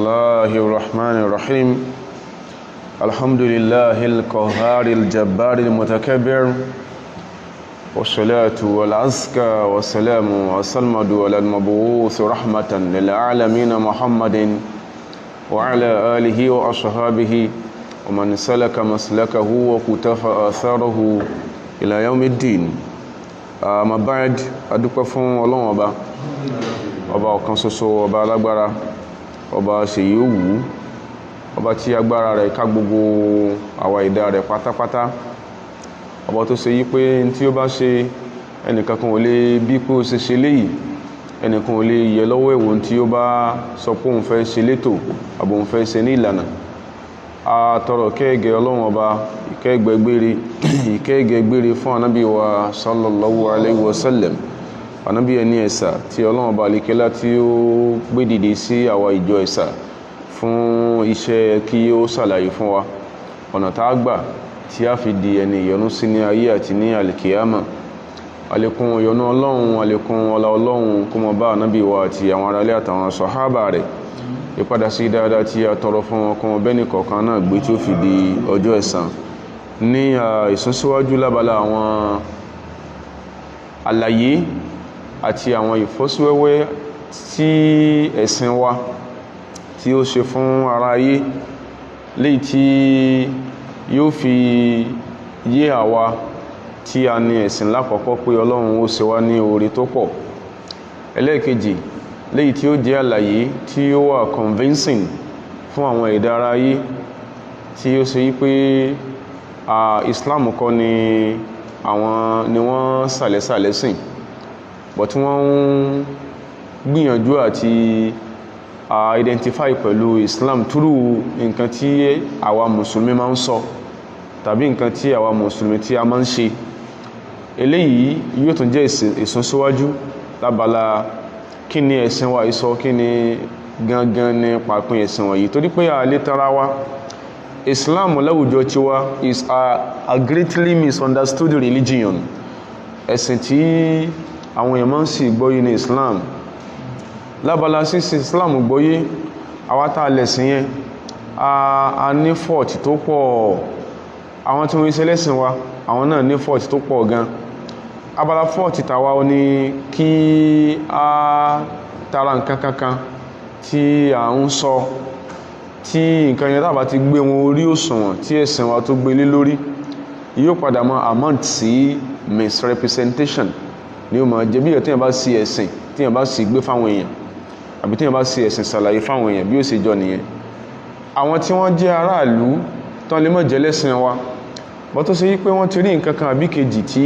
الله الرحمن الرحيم الحمد لله القهار الجبار المتكبر والصلاة والعزكى والسلام والسلمد على المبعوث رحمة للعالمين محمد وعلى آله وأصحابه ومن سلك مسلكه وكتف آثاره إلى يوم الدين. ما بعد adúpẹ́ fún Ọlọ́run ọba ọ̀kan ṣoṣo, ọba alágbára, ọba ṣèyí òwú, ọba tí agbára rẹ̀ ká gbogbo àwa ẹ̀dá rẹ̀ pátápátá, ọba tó ṣe yí pé tí ó bá ṣe ẹnìkankan ò lè bí pé ó ṣe léyìí, ẹnìkan ò lè yẹ lọ́wọ́ ẹ̀wọ̀n tí ó bá sọ pé òun fẹ́ ṣe létò àbò òun fẹ́ ṣe ní ìlànà. A tọrọ kẹ́ẹ̀gẹ́ Ọlọ́run ọba, ìkẹ́ẹ̀gẹ́ gbére fún ànábì wa sallallahu alaihi wasallam, ànábì ẹni ẹ̀sà tí Ọlọ́run ọba alékẹ́lá tí ó gbé dìde sí àwa ìjọ ẹ̀sà fún iṣẹ́ kí ó ṣàlàyé fún wa ọ̀nà tá a gbà tí a fi di ẹni ìyọ́nú sí ní ayé àti ní alìkìyàmà. Àlékún ìyọ́nú Ọlọ́run, àlékún ọlá Ọlọ́run kó má bá ànábì wa àti àwọn aráalé àtàwọn sàhábà rẹ̀, ìpadà sí dáadáa tí a tọrọ fún wọn kó wọn bẹ́ẹ̀ ní kọ̀ọ̀kan náà gbé tí ó fi di ọjọ́ ẹ̀san. Ní ìsúnsíwájú lábala àwọn àlàyé àti àwọn ìfọ́síwẹ́wẹ́ tí ẹ̀sìn wa tí ó ṣe fún ara ayé, léyìí tí yóò fi yé àwa tí a ní ẹ̀sìn lákọ̀ọ́kọ́ pé Ọlọ́run ó ṣe wá ní oore tó pọ̀. Ẹlẹ́ẹ̀kejì, léyìí tí ó jẹ́ àlàyé tí ó wà convincing fún àwọn ẹ̀dá ara ayé tí ó ṣe yí pé Islam kọ́ ni wọ́n sàlẹ́sàlẹ́ sìn, but wọ́n ń gbìyànjú àti identify pẹ̀lú Islam through nǹkan tí àwa mùsùlùmí máa ń sọ tàbí nǹkan tí àwa mùsùlùmí tí a máa ń ṣe. Eléyìí yóò tún jẹ́ ìsúnsíwájú lábala kí ni ẹ̀sìn wa ìsọ, kí ni gangan ní pàpín ẹ̀sìn wọ̀nyí, torí pé a lè tara wa. Islam láwùjọ tiwa is a greatly misunderstood religion. Ẹ̀sìn tí àwọn èèyàn máa ń sì gbọ́yé ní Islam. Lábala sísí Islam gbọ́yé, àwa tá lẹ̀sìn yẹn a ní fọ́ọ̀tì tó pọ̀. Àwọn tí wọ́n ṣe lẹ́sìn wa, àwọn náà ní fọ́ọ̀tì tó pọ̀ gan. Abala fọ́ọ̀tì tàwa ó ní kí a tara nǹkan kankan tí a ń sọ, tí nǹkan yẹn tàbá ti gbé wọn orí òṣùwọ̀n tí ẹ̀sìn wa tó gbé lé lórí, yóò padà mọ́ amount sí misrepresentation ni ó máa jẹ́. Bí tí èèyàn bá sí ẹ̀sìn, tí èèyàn bá sì gbé fáwọn èèyàn, àbí tí èèyàn bá sí ẹ̀sìn ṣàlàyé fáwọn èèyàn, bí ó ṣe jọ nìyẹn. Àwọn tí wọ́n jẹ́ aráàlú tán lè mọ̀ jẹ́ lẹ́sìn wa, bọ́ tó ṣe yí pé wọ́n ti rí nǹkan kan àbí kejì tí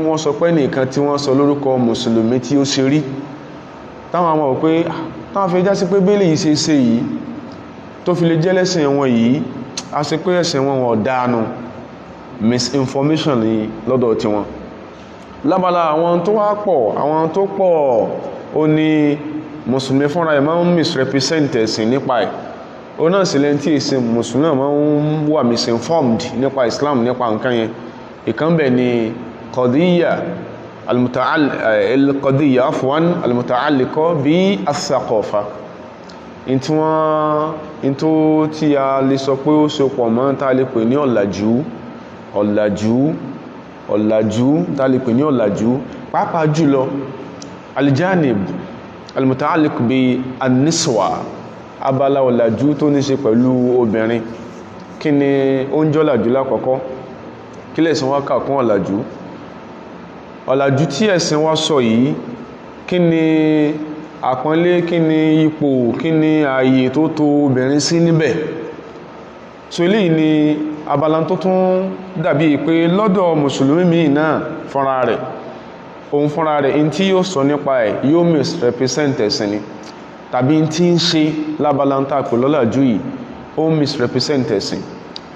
wọ́n sọ pé nìkan tí wọ́n sọ lórúkọ mùsùlùmí tí ó ṣe rí, táwọn àmọ́ pé táwọn fi já sí pé bẹ́ẹ̀lì yìí ṣe yìí tó fi lè jẹ́ lẹ́sìn wọn yìí, a ṣe pé ẹ̀sìn wọn ọ̀dánu, misinformation ni lọ́dọ̀ tí wọn. Lábala àwọn tó wá pọ̀, àwọn tó pọ̀ ó ní mùsùlùmí fúnra ẹ̀ máa ń misrepresent ẹ̀sìn nípa ẹ̀. Ó náà sì lẹ́ni tí ìsìn mùsùlùmí máa ń wà misinformed nípa Islam, nípa nǹkan yẹn. Ìkan bẹ̀ ni qadiyya al-muta'alliqa bi as-saqafa. Ìntó tí a lè sọ pé ó so pọ̀ mọ́ tá lè pè ní ọ̀làjú, tá lè pè ní ọ̀làjú, pàápàá jùlọ al-janib al-muta'alliq bi an-niswa, abala ọ̀làjú tó ní ṣe pẹ̀lú obìnrin. Kí ni ó ń jẹ́ ọ̀làjú lákọ̀ọ́kọ́? Kí lẹ̀sìn wa kà kún ọ̀làjú? Ọ̀làjú tí ẹ̀sìn wa sọ yìí, kí ni àpọ́nlé, kí ni ipò, kí ni ààyè tó tó obìnrin sí níbẹ̀? So eléyìí ni abala tó tún dàbí pé lọ́dọ̀ mùsùlùmí míì náà fúnra rẹ̀, òun fúnra rẹ̀ in tí yóò sọ nípa ẹ̀ yóò misrepresent ẹ̀sìn ni, tàbí in tí ń ṣe lábala ń tàpù lọ́làjú yìí ó misrepresent ẹ̀sìn.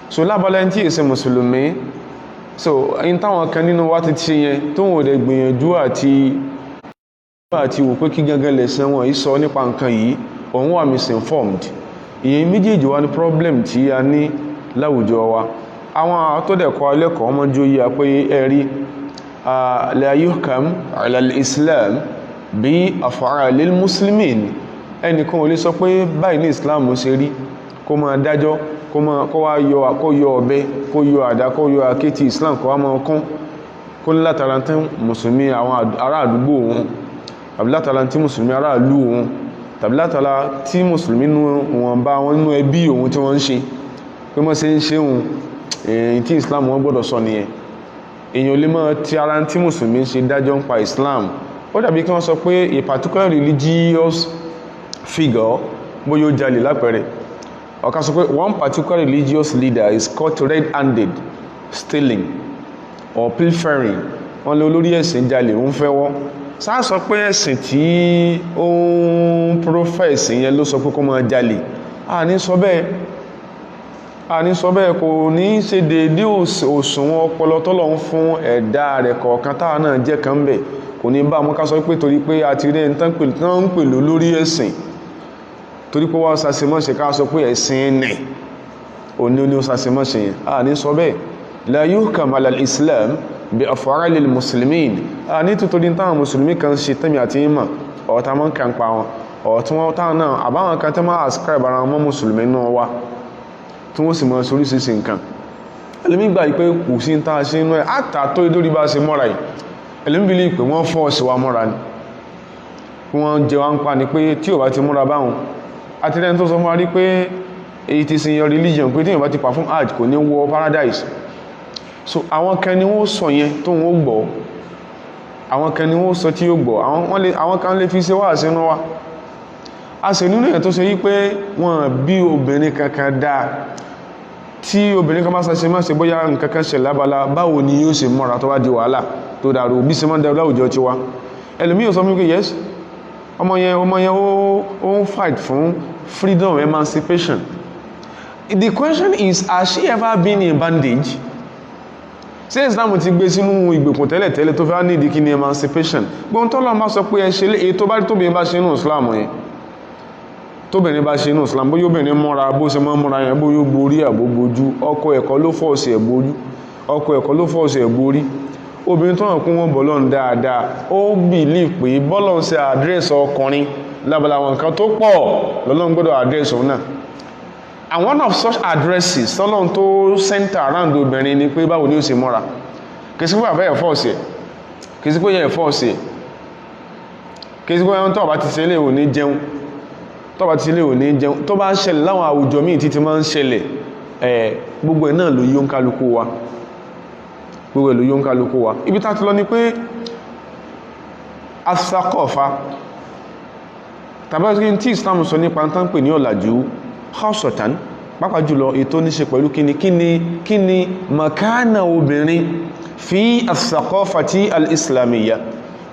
So lábala in tí èsì mùsùlùmí, so in táwọn kan nínú wa ti ṣe yẹn tó wọ́n dẹ̀ gbìyànjú àti wò pé kí gangan lẹ̀sìn wọn yìí sọ nípa nǹkan yìí, òun wà misinformed. Ìyẹn méjèèjì wá ní problem tí a ní láwùjọ wa. Àwọn tó dẹ̀ kọ́ alẹ́kọ̀ọ́ ọmọ jó yí pé ẹ̀rí la yuhkam ala al-islam bi af'alil muslimin, ẹnìkan ò lè sọ pé báyìí ní Islam ṣe rí kó máa dájọ́ kó wá yọ ọ̀bẹ kó yọ àdá kó yọ àkétì Islam kó wá máa kún kó ní látara tí mùsùlùmí àwọn ará àdúgbò wọn tàbí látara tí mùsùlùmí ará ìlú wọn tàbí látara tí mùsùlùmí wọn bá wọn nínú ẹbí òun tí wọ́n ń ṣe pé mọ́ sí ń ṣe òun èyí tí Islam wọ́n gbọ́dọ̀ sọ nìyẹn. èyàn lè mọ́ tí ara tí mùsùlùmí ń ṣe dájọ́ ń pa Islam. Ó dàbí kí wọ́n sọ pé a particular religious figure bóyá ó jalè lápẹẹrẹ ọ̀ká sọ pé one particular religious leader is caught red-handed stealing or pilfering, wọ́n lé olórí ẹ̀sìn jalè ń fẹ́ wọ́ sáà sọ pé ẹ̀sìn tí ó ń profess yẹn ló sọ pé kó máa jalè. àní sọ bẹ́ẹ̀ kò ní ṣe déédé òṣùwọ̀n ọpọlọ tọ́lọ̀ ń fún ẹ̀dá rẹ̀ kọ̀ọ̀kan táwa náà jẹ́ kan bẹ̀ kò ní bá mọ́ ká sọ pé torí pé a ti rí ẹni tán ń pè lórí ẹ̀sìn torí pé wọ́n sàṣemọ́ṣe ká sọ pé ẹ̀sìn ẹ̀nẹ̀ òní ó sàṣemọ́ṣe yẹn. àní sọ bẹ́ẹ̀ la yuhkam ala al-islam bí af'ali al-muslimin. ní títorí táwọn mùsùlùmí kan ṣe tẹ́mi àti ìmọ̀ ọ̀tá mọ́ kàn pa wọn ọ̀tún wọn táwọn náà àbáwọn kan tẹ́ máa ascribe ara wọn mùsùlùmí náà wá tí wọ́n sì mọ́ sórí sísì nǹkan. ẹlẹ́mí gbà pé kò sí ń tá ṣe inú ẹ̀ àtà tó idórí bá ṣe mọ́ra yìí ẹlẹ́mí bí lè pé wọ́n fọ́ ọ̀sẹ̀ wa mọ́ra ni wọ́n jẹ wá ń pa ni pé tí ò bá ti múra báwọn àti lẹ́ni tó sọ fún wa rí pé èyí ti sin your religion pé tí ò bá ti perform hajj kò ní wọ paradise. So àwọn kan ni wọ́n sọ yẹn tó wọ́n gbọ́ àwọn kan ni wọ́n sọ tí ó gbọ́ àwọn kan lè fi ṣe wá sínú wa. a sì nínú ẹ̀ tó ṣe yí pé wọ́n bí obìnrin kankan dáa tí obìnrin kan bá ṣe máa ṣe bóyá nǹkan kan ṣe lábala báwo ni yóò ṣe mọ́ra tó bá di wàhálà tó dàrú bí ṣe máa ń dẹrù láwùjọ ti wa. ẹlòmíì ò sọ fún mi pé yes ọmọ yẹn ó ń fight fún freedom emancipation. The question is, has she ever been in bondage? Ṣé Islam ti gbé sínú ìgbèkùn tẹ́lẹ̀ tó fẹ́ ní ìdíkí ní emancipation? Gbọ́n tọ́lọ́ máa sọ pé ẹ ṣe èyí tó bá rí tóbìnrin bá ṣe inú Islam yẹn tóbìnrin bá ṣe inú Islam bóyá obìnrin mọ́ra bó ṣe mọ́ mọ́ra yẹn bóyá borí àbó bojú ọkọ ẹ̀kọ́ ló fọ́ọ̀sì ẹ̀ bojú ọkọ ẹ̀kọ́ ló fọ́ọ̀sì ẹ̀ borí. Obìnrin tó hàn kún wọn bọ́lọ́n dáadáa ó bìlí pé bọ́lọ́n ṣe àdírẹ́sì ọkùnrin lábala àwọn nǹkan tó pọ̀ lọ́lọ́n gbọ́dọ̀ àdírẹ́sì òun náà. And one of such addresses tọ́lọ́n tó center around obìnrin ni pé báwo ni ó ṣe mọ́ra. Kìí sí pé àbẹ́ ẹ̀ fọ́ọ̀sì ẹ̀ kìí sí pé yẹn fọ́ọ̀sì ẹ̀ kìí sí pé yẹn tó bá ti ṣe ilé ò ní jẹun tó bá ti ṣe ilé ò ní jẹun tó bá ń ṣẹlẹ̀ láwọn àwùjọ míì títí máa ń ṣẹlẹ̀ gbogbo ẹ̀ náà ló yí ó ń kálukú wa gbogbo ẹ̀ ló yí ó ń kálukú wa. Ibi tá ti lọ ni pé asakọ̀ọ̀fà tàbí tí Islam sọ nípa tán pè ní ọ̀làjú khasatan pàápàá jùlọ ètò níṣe pẹ̀lú kíni makana obìnrin fi as-saqafati al-islamiyya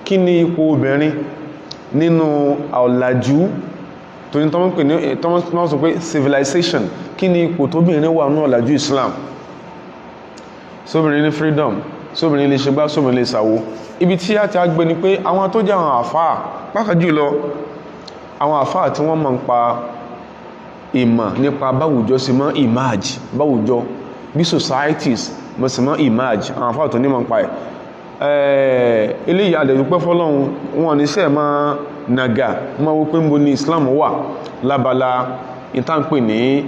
kíni ipò obìnrin nínú ọ̀làjú tó ní tọ́mọ́ pè ní tọ́mọ́ sọ pé civilization kíni ipò tóbìnrin wà ní ọ̀làjú Islam. Sóbìnrin ní freedom sóbìnrin lè ṣe gbá sóbìnrin lè ṣàwó. Ibi tí a ti gbé ni pé àwọn tó jẹ́ àwọn àfáà pàápàá jùlọ àwọn àfáà tí wọ́n mọ̀ ń pa ìmọ̀ nípa báwùjọ sí mọ́ emerge báwùjọ bí societies mọ́ sí mọ́ emerge àwọn àfáà tó nímọ̀ ń pa ẹ̀ eléyìí àdẹ̀dúpẹ́ fọ́lọ́run wọn ní sẹ́ẹ̀ máa nàgà mọ́ wípé ń bo ní Islam wà lábala ìtànpè ní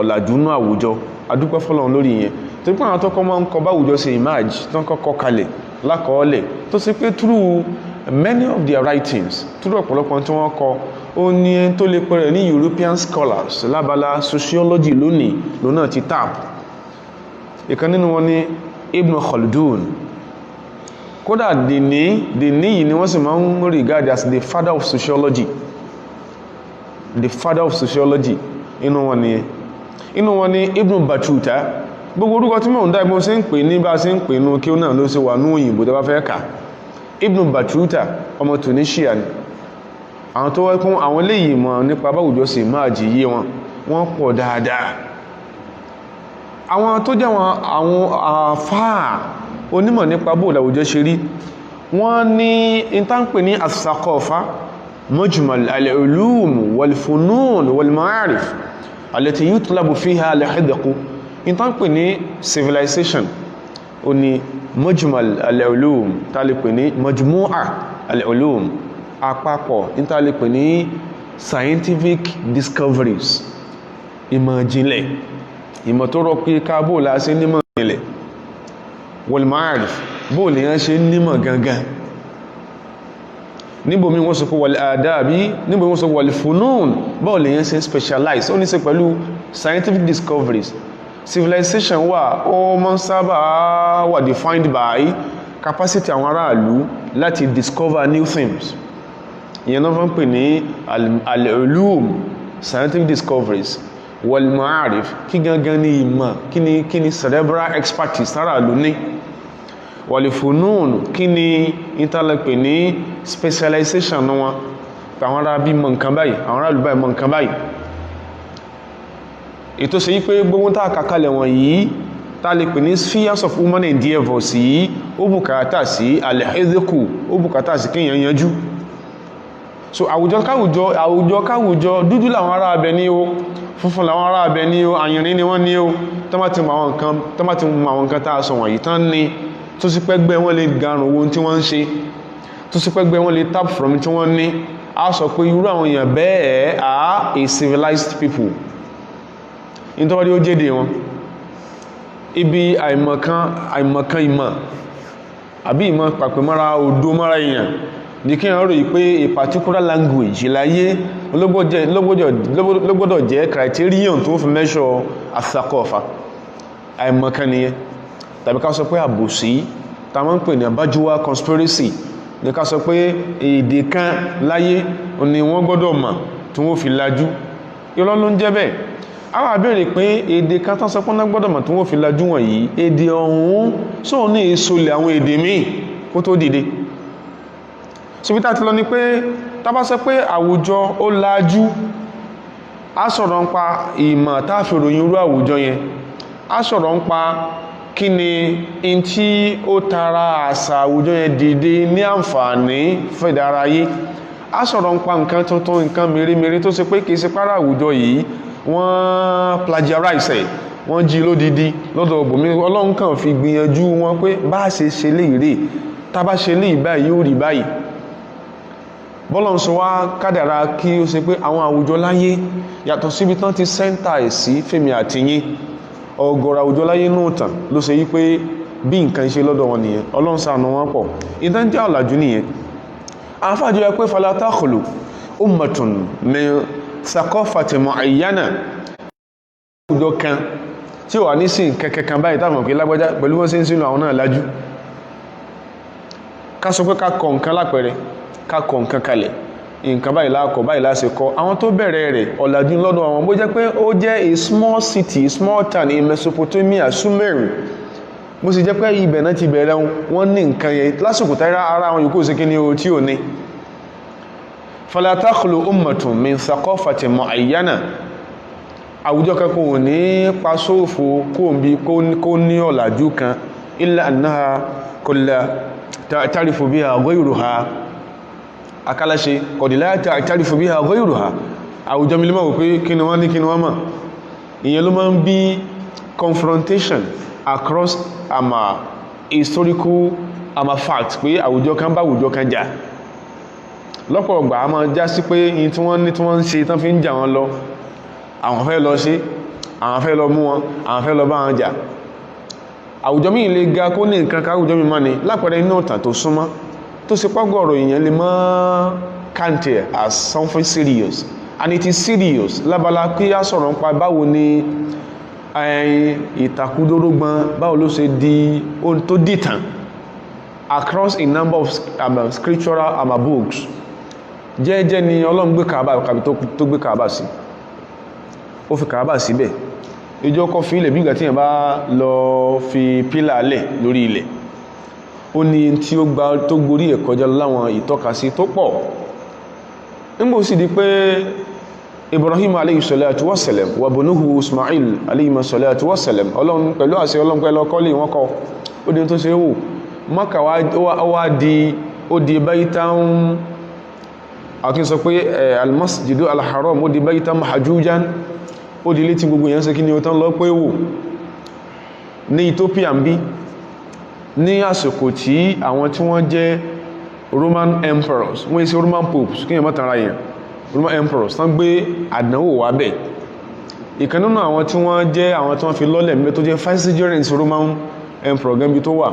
ọ̀làjú náà àwùjọ adúpẹ́ fọ́lọ́run lórí yẹn tó pé àwọn tó kọ́ máa ń kọ báwùjọ sí emerge tó ń kọ́kọ́ kalẹ̀ lákọọ́lẹ̀ tó sì pé through many of their writings through ọ̀pọ̀lọpọ̀ tí wọ́n kọ ó ní tó lè pẹ̀rẹ̀ ní European scholars lábala sociology lónìí lónà ti tap. ìkan nínú wọn ni Ibn Khaldun kódà dèní yìí ni wọ́n sì máa ń regard as the father of sociology inú wọn ni Ibn Battuta. Gbogbo orúkọ tí mọ̀ ń dá ibò sí ń pè ní bá sí ń pè ní kí ó náà ló sì wà ní òyìnbó tó bá fẹ́ kà. Ibn Battuta ọmọ Tunisia ni àwọn tó wẹ́kún àwọn eléyìí mọ̀ nípa báwùjọ sí máa jì yé wọ́n pọ̀ dáadáa. Àwọn tó jẹ́ àwọn àfáà onímọ̀ nípa bóòlù àwùjọ ṣe rí wọ́n ní ìtànpè ní as-saqafa mujmal al-ulum wal-funun wal-ma'arif allati yutlabu fiha al-hidq. Ìtànpè ní civilization ó ní mujmal al-ulum tàbí pè ní majmu'a al-ulum àpapọ̀ ìtàlẹ̀pẹ̀ ní scientific discoveries, ìmọ̀ ìjìnlẹ̀, ìmọ̀ tó rọ pé ká bóò láti nímọ̀ ìjìnlẹ̀, wal ma'arif bóò lè yán ṣe nímọ̀ gangan. Níbo mi wọ́n sọ pé wal adabi, níbo wọ́n sọ wal funun bóò lè yán ṣe specialize, ó ní ṣe pẹ̀lú scientific discoveries. Civilization wà ó mọ́ sábà wà defined by capacity àwọn aráàlú láti discover new things. Ìyẹn náà fọ́n pè ní al-ulum, scientific discoveries, wal ma'arif kí gangan ní ìmọ̀, kí ni cerebral expertise aráàlú ní, wal funun kí ni ìtàlẹ̀pẹ̀ ní specialization wọn, àwọn ará bí mọ̀ nǹkan báyìí, àwọn aráàlú báyìí mọ̀ nǹkan báyìí. Ètò ṣe yí pé gbogbo tá kàkalẹ̀ wọn yìí tá lè pè ní spheres of human endeavours yìí ó bùkátà sí al-hidhku, ó bùkátà sí kíyàn yanjú. So àwùjọ káwùjọ dúdú làwọn ará abẹ ní o, funfun làwọn ará abẹ ní o, àyìnrín ni wọ́n ní o, tó má ti mọ àwọn nǹkan tá sọ wọ̀nyí tán ní, tó sì pẹ́gbẹ́ wọn lè garùn owó tí wọ́n ń ṣe, tó sì pẹ́gbẹ́ wọn lè tap from tí wọ́n ní, a sọ pé irú àwọn èèyàn bẹ́ẹ̀ are a civilized people. Nítorí ó jẹ́dẹ̀ wọn ibi àìmọ̀kan ìmọ̀ àbí ìmọ̀ pàpẹ mọ́ra odó mọ́ra èèyàn ní kí wọ́n rò yí pé a particular language láyé ló gbọ́dọ̀ jẹ́ criterion tó fi measure athaqafa. Àìmọ̀kan nìyẹn. Tàbí ká sọ pé àbòsí ta máa ń pè ní abájúwá conspiracy, ní ká sọ pé èdè kan láyé ni wọ́n gbọ́dọ̀ mọ̀ tí wọ́n fi lajú. Irọ́ ló ń jẹ́ bẹ́ẹ̀. A wá béèrè pé èdè kan tán sọ pé wọ́n gbọ́dọ̀ mọ̀ tí wọ́n fi lajú wọ̀nyí, èdè ọ̀hún sóò ní èsolè àwọn èdè míì kó tó dìde. Ṣùgbọ́n ti lọ ni pé tá bá sọ pé àwùjọ ó lajú, a sọ̀rọ̀ ń pa ìmọ̀ tá fi ròyìn irú àwùjọ yẹn, a sọ̀rọ̀ ń pa kí ni in tí ó tara àṣà àwùjọ yẹn dìde ní àǹfààní fẹ́dáráyé, a sọ̀rọ̀ ń pa nǹkan tuntun, nǹkan mèremère tó ṣe pé kìí ṣe párá àwùjọ yìí wọ́n plagiarize, wọ́n jí lódidi lọ́dọ̀ ọbòmí. Ọlọ́run kàn fi gbìyànjú wọn pé bá ṣe ṣe lè rè, tá bá ṣe lè báyìí yóò rí báyìí. Bọ́lọ̀ ń sọ wá kádàrá kí ó ṣe pé àwọn àwùjọ láyé yàtọ̀ síbi tán ti sẹ́ńtà ẹ̀ sí fèmí àtìyín, ọ̀gọ̀rọ̀ àwùjọ láyé náà tàn ló ṣe yí pé bí nǹkan ṣe lọ́dọ̀ wọn nìyẹn. Ọlọ́run ṣàánú wọn pọ̀. Ìdán jẹ́ ọ̀làjú nìyẹn. Àfáàjọ yẹ pé fala takhlu ummatun min thaqafati mu'ayyana, àwùjọ kan tí ó wà ní sí kẹkẹkan báyìí táwọn pé lágbájá pẹ̀lú wọ́n sí ń sínú àwọn náà lájú. Ká sọ pé ká kọ nǹkan lápẹẹrẹ, ká kọ nǹkan kalẹ̀, nǹkan báyìí láàkọ̀ báyìí láṣẹ kọ. Àwọn tó bẹ̀rẹ̀ rẹ̀ ọ̀làjú lọ́dọ̀ àwọn bó jẹ́ pé ó jẹ́ a small city, small town in Mesopotamia, Sumeru, bó sì jẹ́ pé ibẹ̀ náà ti bẹ̀rẹ̀ wọ́n ní nǹkan yẹn lásìkò táyà ara àwọn yòókù sí kí ni o tí ò ní. Fala takhlu ummatun min thaqafati mu'ayyana, àwùjọ kankan ò ní pasófo kó ní ọ̀làjú kan illa annaha kulla ta'tarifu biha ghayruha, akálàṣe kọ̀dìlá ta'tarifu biha ghayruha. Àwùjọ mi lè máa wò pé kí ni wọ́n ní kí ni wọ́n mọ̀. Ìyẹn ló máa ń bí confrontation across historical fact pé àwùjọ kan bá àwùjọ kan jà. Lọ́pọ̀ ọgbà a máa já sí pé yìí tí wọ́n ní tí wọ́n ń ṣe tán fi ń jà wọn lọ, àwọn fẹ́ lọ ṣe, àwọn fẹ́ lọ mú wọn, àwọn fẹ́ lọ bá wọn jà. Àwùjọ mi lè ga kó ní nǹkan káwùjọ mi máa ní lápẹẹrẹ inú ọ̀tàn tó súnmọ́ tó ṣe pọ́gọ̀rọ̀ èèyàn lè mọ́ count it as something serious, and it is serious lábala pé á sọ̀rọ̀ nípa báwo ni ìtàkùdórógbọn báwo ló ṣe di ohun tó dìtàn across a number of scriptural books. Jẹ́jẹ́ ni Ọlọ́run gbé Kaaba kàbí tó gbé Kaaba sí, ó fi Kaaba síbẹ̀. Ìjọ kọ́ fi ilẹ̀ bí ìgbà tí yẹn bá lọ fi pílà lẹ̀ lórí ilẹ̀, ó ní tí ó gborí ẹ̀ kọjá láwọn ìtọ́kasí tó pọ̀. Nígbò sì di pé Ibrahim alayhi salatu wassalam wa bunuhu Ismail alayhi salatu wassalam, Ọlọ́run pẹ̀lú àṣẹ Ọlọ́run pẹ̀lú ọkọ́lé wọn kọ, ó di tó ṣe wò Mákà ó di baytan, àkín sọ pé al-masjidu al-haram ó di baytan mahjujan, ó di létí gbogbo èèyàn ṣe kí ni ó tán lọ pé wò. Ní Ethiopia ń bí ní àsìkò tí àwọn tí wọ́n jẹ́ Roman emperors wọ́n ṣe Roman popes kí yẹn mọ́ tara yẹn Roman emperors tán gbé àdánwò wá bẹ̀ ìkan nínú àwọn tí wọ́n jẹ́ àwọn tí wọ́n fi lọ́lẹ̀ mẹ́ tó jẹ́ vicegerent Roman emperor gẹ́bí tó wà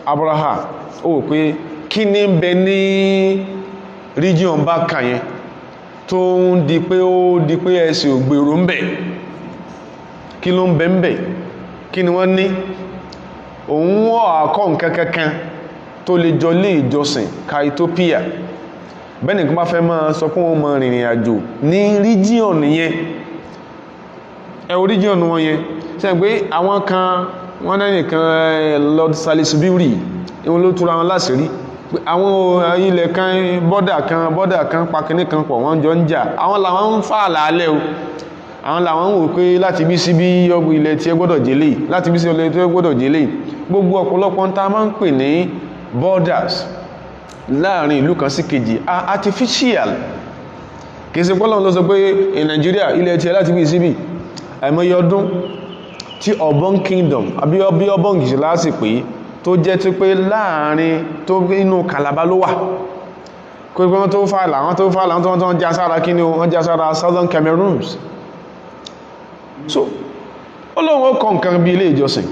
Abraha ó wò pé kí ní bẹ ní region bá kà yẹn tó ń di pé ẹsẹ̀ ògbèrò ń bẹ̀ kí ló ń bẹ ń bẹ̀ kí ni wọ́n ní òun wọ́n àkọ́ nǹkan kankan tó lè jọ lé ìjọsìn ka Ethiopia bẹ́ẹ̀ni kí wọ́n bá fẹ́ máa sọ pé wọ́n máa rìnrìn àjò ní region yẹn region wọn yẹn ṣe pé àwọn kan wọ́n náà nìkan Lord Salisbury ìwọ̀n ló túra wọn láṣìírí pé àwọn ilẹ̀ kan bọ́dà kan pàkíní kan pọ̀ wọ́n jọ ń jà àwọn làwọn ń fà lálẹ́ o àwọn làwọn ń wò pé láti bí sí bí ọgbù ilẹ̀ tí ẹ gbọ́dọ̀ jẹ́lẹ̀ láti bí sí ilẹ̀ tí ẹ gbọ́dọ̀ jẹ́lẹ̀ gbogbo ọ̀pọ̀lọpọ̀ ta máa ń pè ní borders láàrin ìlú kan sí kejì artificial kìí ṣe pọ́lọ̀ lọ sọ pé in Nigeria ilẹ̀ tí ẹ láti bí sí bí àìmọye ọdún tí Obon Kingdom àbí Obon kìí láti pé tó jẹ́ tí pé láàrin tó inú Calabar ló wà kó ipé wọ́n tó fààlà wọ́n tó já sára kí ni wọ́n já sára Southern Cameroons so Ọlọ́run ó kọ nǹkan bí ilé ìjọsìn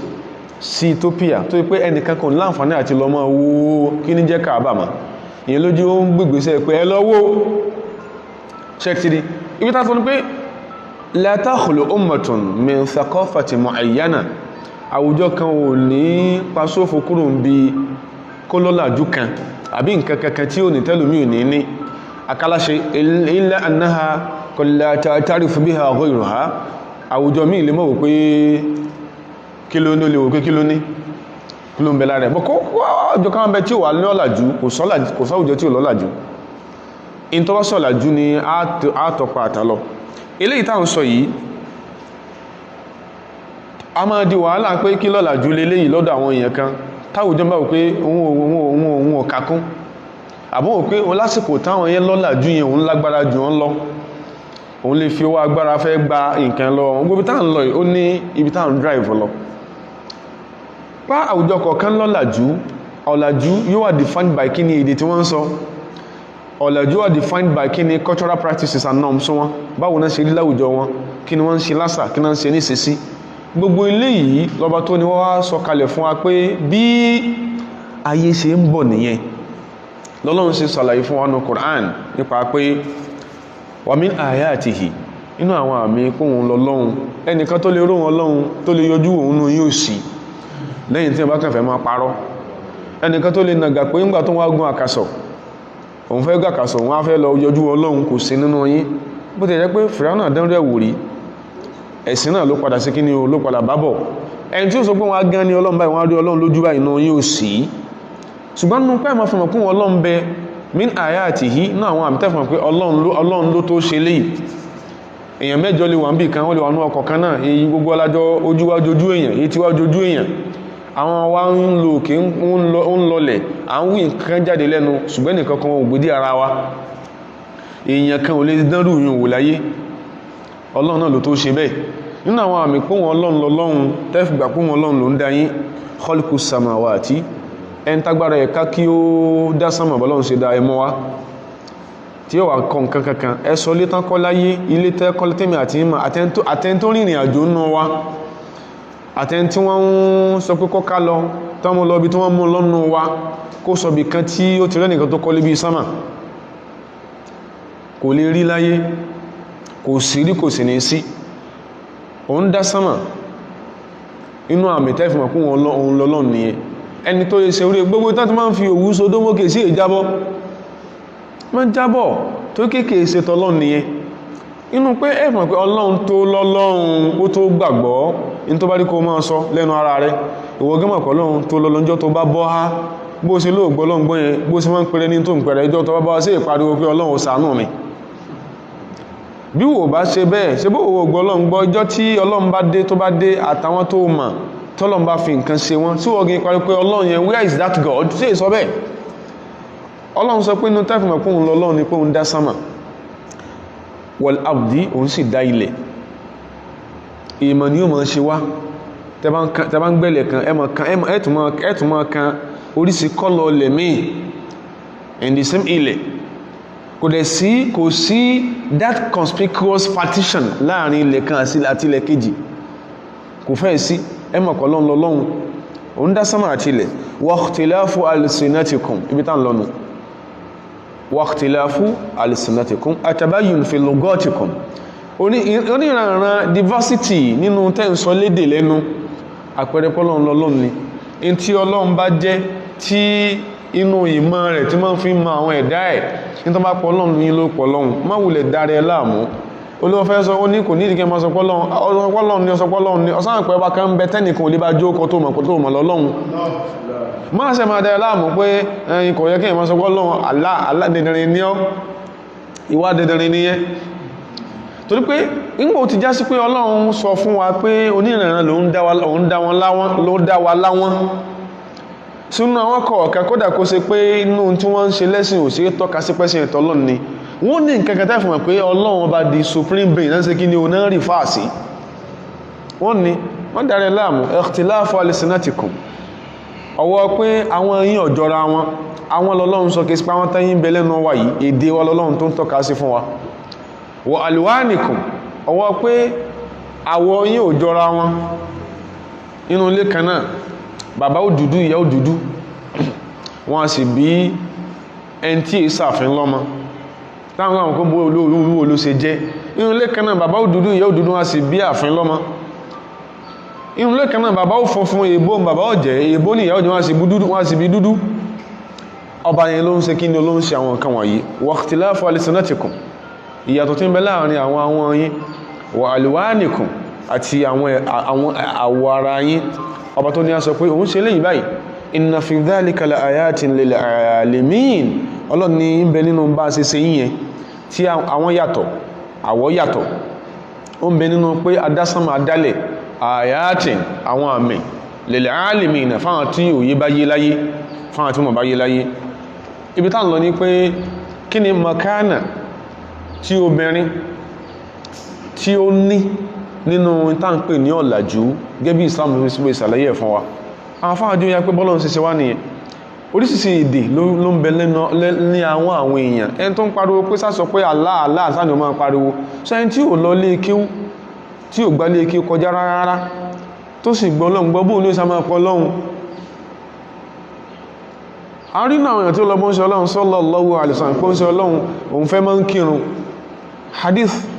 sí Ethiopia tó pé ẹnìkan kan láǹfààní àti lọ máa wo kí ní jẹ́ Kaaba mà ìyẹn lójú ó ń gbègbèsẹ̀ pé ẹ lọ́wọ́ ṣẹ́kìtìrí ibi tá sọ ní pé la takhlu ummatun min thaqafatin mu'ayyana àwùjọ kan ò ní pasófò kúrò ń bí kó lọ́làjú kan àbí nǹkan kankan tí ò ní tẹ́lùmí ò ní akáláṣe illa annaha qad la ta'tarifu biha ghayruha àwùjọ míì lè mọ̀ wò pé kí ló ní ó lè wò pé kí ló ní kí ló ń bẹ lára ẹ̀ bọ́ kó àwùjọ kan bẹ tí ò wà lọ́làjú kò sáwùjọ tí ò lọ́làjú in tó bá sọ̀làjú ni a tọpa àtàlọ eléyìí táwọn sọ yìí a máa di wàhálà pé kí lọ́làjú leléyìí lọ́dọ̀ àwọn èèyàn kan táwùjọ bá wò pé òun ò kakún àbọ̀ wò pé lásìkò táwọn yẹn lọ́làjú yẹn òun lágbára jù wọ́n lọ òun lè fi owó agbára fẹ́ gba nǹkan lọ gbogbo tá ń lọ ó ní ibi tá ń drive lọ bá àwùjọ kọ̀ọ̀kan lọ́làjú ọ̀làjú yóò wà defined by kí ni èdè tí wọ́n ń sọ ọ̀làjú wà defined by kí ni cultural practices and norms wọn báwo náà ṣe rí láwùjọ wọn kí ni wọ́n ń ṣe lásà kí ni wọ́n ń ṣe ní ìṣesí gbogbo eléyìí lọ́ba tó ní wọ́n wá sọ kalẹ̀ fún wa pé bí ayé ṣe ń bọ̀ nìyẹn lọ́lọ́run ṣe ṣàlàyé fún wa ní Qur'an nípa pé wa min ayatihi inú àwọn àmì kóhun lọ́lọ́run ẹnìkan tó lè ró wọn lọ́run tó lè yọjú òun nù yóò sí lẹ́yìn tí wọ́n bá kẹfẹ́ máa parọ́ ẹnìkan tó lè nàgà pé ńgbà tó wá gún àkàsọ̀ òun fẹ́ gàkàsọ̀ wọ́n á fẹ́ lọ yọjú ọlọ́run kò sí nínú yín bó ti jẹ́ pé Fìráúnà dánrẹ́ wò rí ẹ̀sìn náà ló padà sí kí ni o ló padà bábọ̀ ẹni tí ó sọ pé wọ́n á gán ní ọlọ́run báyìí wọ́n á rí ọlọ́run lójú báyìí náà yóò sí ṣùgbọ́n nínú pẹ́ máa fọmọ̀ kún ọlọ́run bẹ min ayatihi náà àwọn àmì tẹ́fọ̀n pé ọlọ́run ló tó ṣe léyìí èèyàn mẹ́jọ lè wà ń bì kan wọ́n lè wà ní ọkọ̀ kan náà èyí gbogbo alájọ ojúwájojú èèyàn èyí tí wájojú èèyàn àwọn wa ń lo òkè ń lọlẹ̀ à ń wí nǹkan jáde lẹ́nu ṣùgbọ́n nìkan kan ò gbédí ara wa èèyàn kan ò lè dánrù yìí wò láyé ọlọ́run náà ló tó ṣe bẹ́ẹ̀ nínú àwọn àmì pé wọn ọlọ́run lọ́lọ́run tẹ́fìgbà pé wọn ọlọ́run ló ń dá yín khalqu samawati ẹn tágbára ẹ̀ká kí ó dá sánmà bọ́lọ́run ṣe dá ẹmọ́ wá tí ó wà kọ nǹkan kankan ẹ sọ ilé tán kọ́ láyé ilé tẹ́kọ́ tẹ́mì àti ìmọ̀ àtẹ́n tó rìnrìn àjò nù wa àtẹ́n tí wọ́n ń sọ pé kọ́ká lọ tọ́mọ lọ bí tí wọ́n mú lọ́nù wa kó sọ bí kan tí ó ti rẹ́nìkan tó kọ́lé bí sánmà kò lè rí láyé kò sí rí kò sì ní sí òun dá sánmà inú àmì tẹ́fìmọ̀ kún òun lọ́lọ́run nìyẹn ẹni tó yẹ ṣe orí gbogbo tán tí máa ń fi òwú sódó mókè sí ìjábọ́ máa ń jábọ̀ tó kéèkèé ṣe tọ́lọ́run nìyẹn inú pé ẹ̀fùn pé ọlọ́run tó lọ́lọ́run ó tó gbàgbọ́ in tó bá rí kó máa sọ lẹ́nu ara rẹ̀ ìwọ gẹ́mọ̀ pọ̀ ọlọ́run tó lọ́lọ́njọ́ tó bá bọ́ há bó ṣe lóògbọ́ ọlọ́run gbọ́ yẹn bó ṣe máa ń pẹ̀rẹ́ ní tó ń pẹ̀rẹ́ ìjọ tó bá bá sí ìpariwo pé ọlọ́run ṣàánú mi bí wò bá ṣe bẹ́ẹ̀ ṣe bó wò gbọ́ ọlọ́run gbọ́ ìjọ tí ọlọ́run bá dé tó bá dé àtàwọn tó mọ̀ tọ́lọ́run bá fi nǹkan ṣe wọ́n tí wọ́n gẹ́ parí pé ọlọ́run yẹn where is that God ṣe ìsọ bẹ́ẹ̀ ọlọ́run sọ pé inú tẹ́fìmọ̀ pé òun lọ́lọ́run ni pé òun dá sánmà wal abdi òun sì dá ilẹ̀ ìmọ̀ ni ó mọ̀ ṣe wá tẹ́ bá ń gbẹ̀lẹ̀ kan ẹ̀tùmọ̀ kan oríṣi kọ́lọ̀ lẹ̀ míì in the same ilẹ̀, kò sí that conspicuous partition láàrin ilẹ̀ kan àti ilẹ̀ kejì, kò fẹ́ sí. ẹ mọ̀ pé Ọlọ́run lọ́lọ́run, òun dá sánmà àti ilẹ̀. wa ikhtilafu alsinatikum, ibi tá ń lọ́nu. wa ikhtilafu alsinatikum atabayyun fi lugatikum, oníranran diversity nínú tẹ́ǹsọ lédè lẹ́nu, àpẹẹrẹ pé Ọlọ́run lọ́lọ́run ni. in tí Ọlọ́run bá jẹ́ tí inú ìmọ̀ rẹ̀ tí máa ń fi mọ àwọn ẹ̀dá ẹ̀, ní tó bá pọ̀ Ọlọ́run ní ló pọ̀ Ọlọ́run, má wulẹ̀ dáre láàmú. olówó fẹ́ sọ ó ní kò ní ìdíkẹ́ máa sọ pé Ọlọ́run ní ọsọ pé Ọlọ́run ní ọsán àpẹẹrẹ bá kan bẹ tẹ́nìkan ò lè bá jókòó tó mọ̀ lọ́lọ́run. máa ṣe máa dáre láàmú pé ẹ̀yin kò yẹ kí ẹ̀ máa sọ pé Ọlọ́run Allah dẹ̀dẹ̀rin ní ọ́, ìwà dẹ̀dẹ̀rin ní yẹ. torí pé nígbà tí já sí pé Ọlọ́run sọ fún wa pé onírànràn ló ń dá wa láwọn sínú àwọn kọ̀ọ̀kan, kódà kó ṣe pé inú tí wọ́n ń ṣe lẹ́sìn ò sí tọ́ka sí pẹ́sìn ẹ̀tọ́ Ọlọ́run ni, wọ́n ní nǹkan kan tẹ́fùmọ̀ pé Ọlọ́run bá di supreme being náà ṣe kí ni o náà rí fáàsì. wọ́n ní wọ́n dáre láàmú ikhtilafu alsinatikum, ọwọ́ pé àwọn yín ọ̀jọ́ra wọn, àwọn lọ́lọ́run sọ kí sí pé àwọn tẹ́yìn bẹ lẹ́nu wa yìí, èdè wa lọ́lọ́run tó ń tọ́ka sí fún wa. wa alwanikum, ọwọ́ pé àwọ̀ yín ọ̀jọ́ra wọn, inú ilé kan náà bàbá ó dúdú ìyá ó dúdú, wọ́n a sì bí ẹni tí ìsàfin lọ́mọ láwọn àwọn kó bó olówó ló ṣe jẹ́. inú ilé kan náà bàbá ó dúdú ìyá ó dúdú, wọ́n a sì bí àfin lọ́mọ. inú ilé kan náà bàbá ó funfun èbó bàbá ó jẹ́ èbó ní ìyá ó jẹ́, wọ́n a sì bí dúdú. ọba yẹn ló ń ṣe kí ni ló ń ṣe àwọn nǹkan wọ̀nyí. wa ikhtilafu alsinatikum, ìyàtọ̀ tí ń bẹ láàrin àwọn yín. wa alwanikum, àti àwọn àwọ̀ ara yín. ọba tó ní a sọ pé òun ṣe léyìn báyìí, inna fi dhalika la ayatin lil alamin, Ọlọ́run ní ń bẹ nínú bá ṣe ṣe yíyẹn tí àwọn yàtọ̀, àwọ̀ yàtọ̀, ó ń bẹ nínú pé adásánmà adálẹ̀, ayatin àwọn àmì lil alamin, fáwọn tí òye bá yé láyé, fáwọn tí wọ́n bá yé láyé. ibi tá ń lọ ní pé kí ni makana tí obìnrin tí ó ní nínú ìtànpè ní ọ̀làjú gẹ́bí Islam ló ìsàlàyé fún wa. àwọn fáàjú ya pé bọ́lọ̀ ń ṣe wá nìyẹn, oríṣìí èdè ló ń bẹ ní àwọn èèyàn. ẹni tó ń pariwo pé sásọ pé Allah Allah sáà ni ó máa pariwo, sọ ẹni tí ò lọ lé kíw, tí ò gbá lé kíw kọjá rárá, tó sì gbọ́ Ọlọ́run gbọ́ bóun ní ó sá máa pọ̀ Ọlọ́run. a rí náà èèyàn tí ó lọ bọ́ ń ṣe Ọlọ́run sallallahu alaihi wasallam pé ń ṣe Ọlọ́run òun fẹ́ máa ń kírun,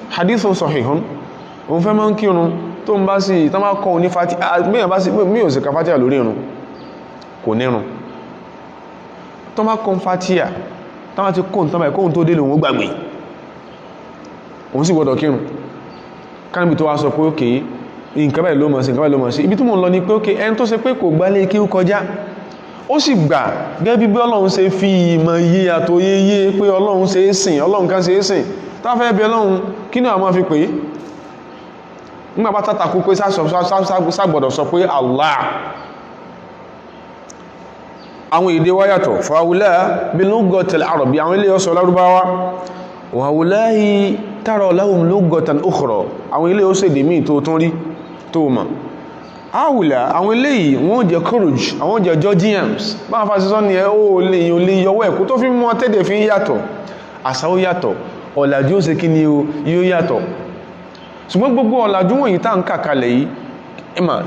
hadithun sahihun, òun fẹ́ máa ń kírun tó ń bá sí tán bá kọ́ ní Fatiha, mẹ́yàn bá sí mí ò sì ka Fatiha lórí irun, kò nírun. tó bá kọ́ Fatiha tán bá ti kóhùn tán bá kóhùn tó délé òun gbàgbé, òun sì gbọ́dọ̀ kírun. kánibì tó wá sọ pé ókè nǹkan báyìí ló mọ̀ sí, nǹkan báyìí ló mọ̀ sí. ibi tí mo ń lọ ni pé ókè ẹni tó ṣe pé kò gbálé kí ó kọjá, ó sì gbà gẹ́gẹ́ bí Ọlọ́run ṣe fi ìmọ̀ yé àtòyé pé Ọlọ́run ṣe é sìn, Ọlọ́run kan ṣe é sìn, tá fẹ́ bí Ọlọ́run kí ni àwọn fi pè é nígbà bá tàtàkù pé ságbọ̀dọ̀ sọ pé Allah. àwọn èdè wá yàtọ̀, fàwùlá bilughatil arabi, àwọn ilé ọ̀sọ̀ lárúbáwá, wàwùláhì tara lahum lughatan ukhra, àwọn ilé ọ̀sẹ̀ èdè míì tó tún rí tó mọ̀. àwùlá àwọn ilé yìí wọ́n jẹ́ courage, àwọn jẹ́ Georgians, bá wọn fásitì ní ẹ ó lè yọwọ́ ẹ̀kú tó fi mọ́ tẹ́dẹ̀ fi yàtọ̀, àṣà ó yàtọ̀, ọ̀làjú ó ṣe kí ni yóò yàtọ̀. ṣùgbọ́n gbogbo ọ̀làjú wọ̀nyí tá ń kàkalẹ̀ yìí,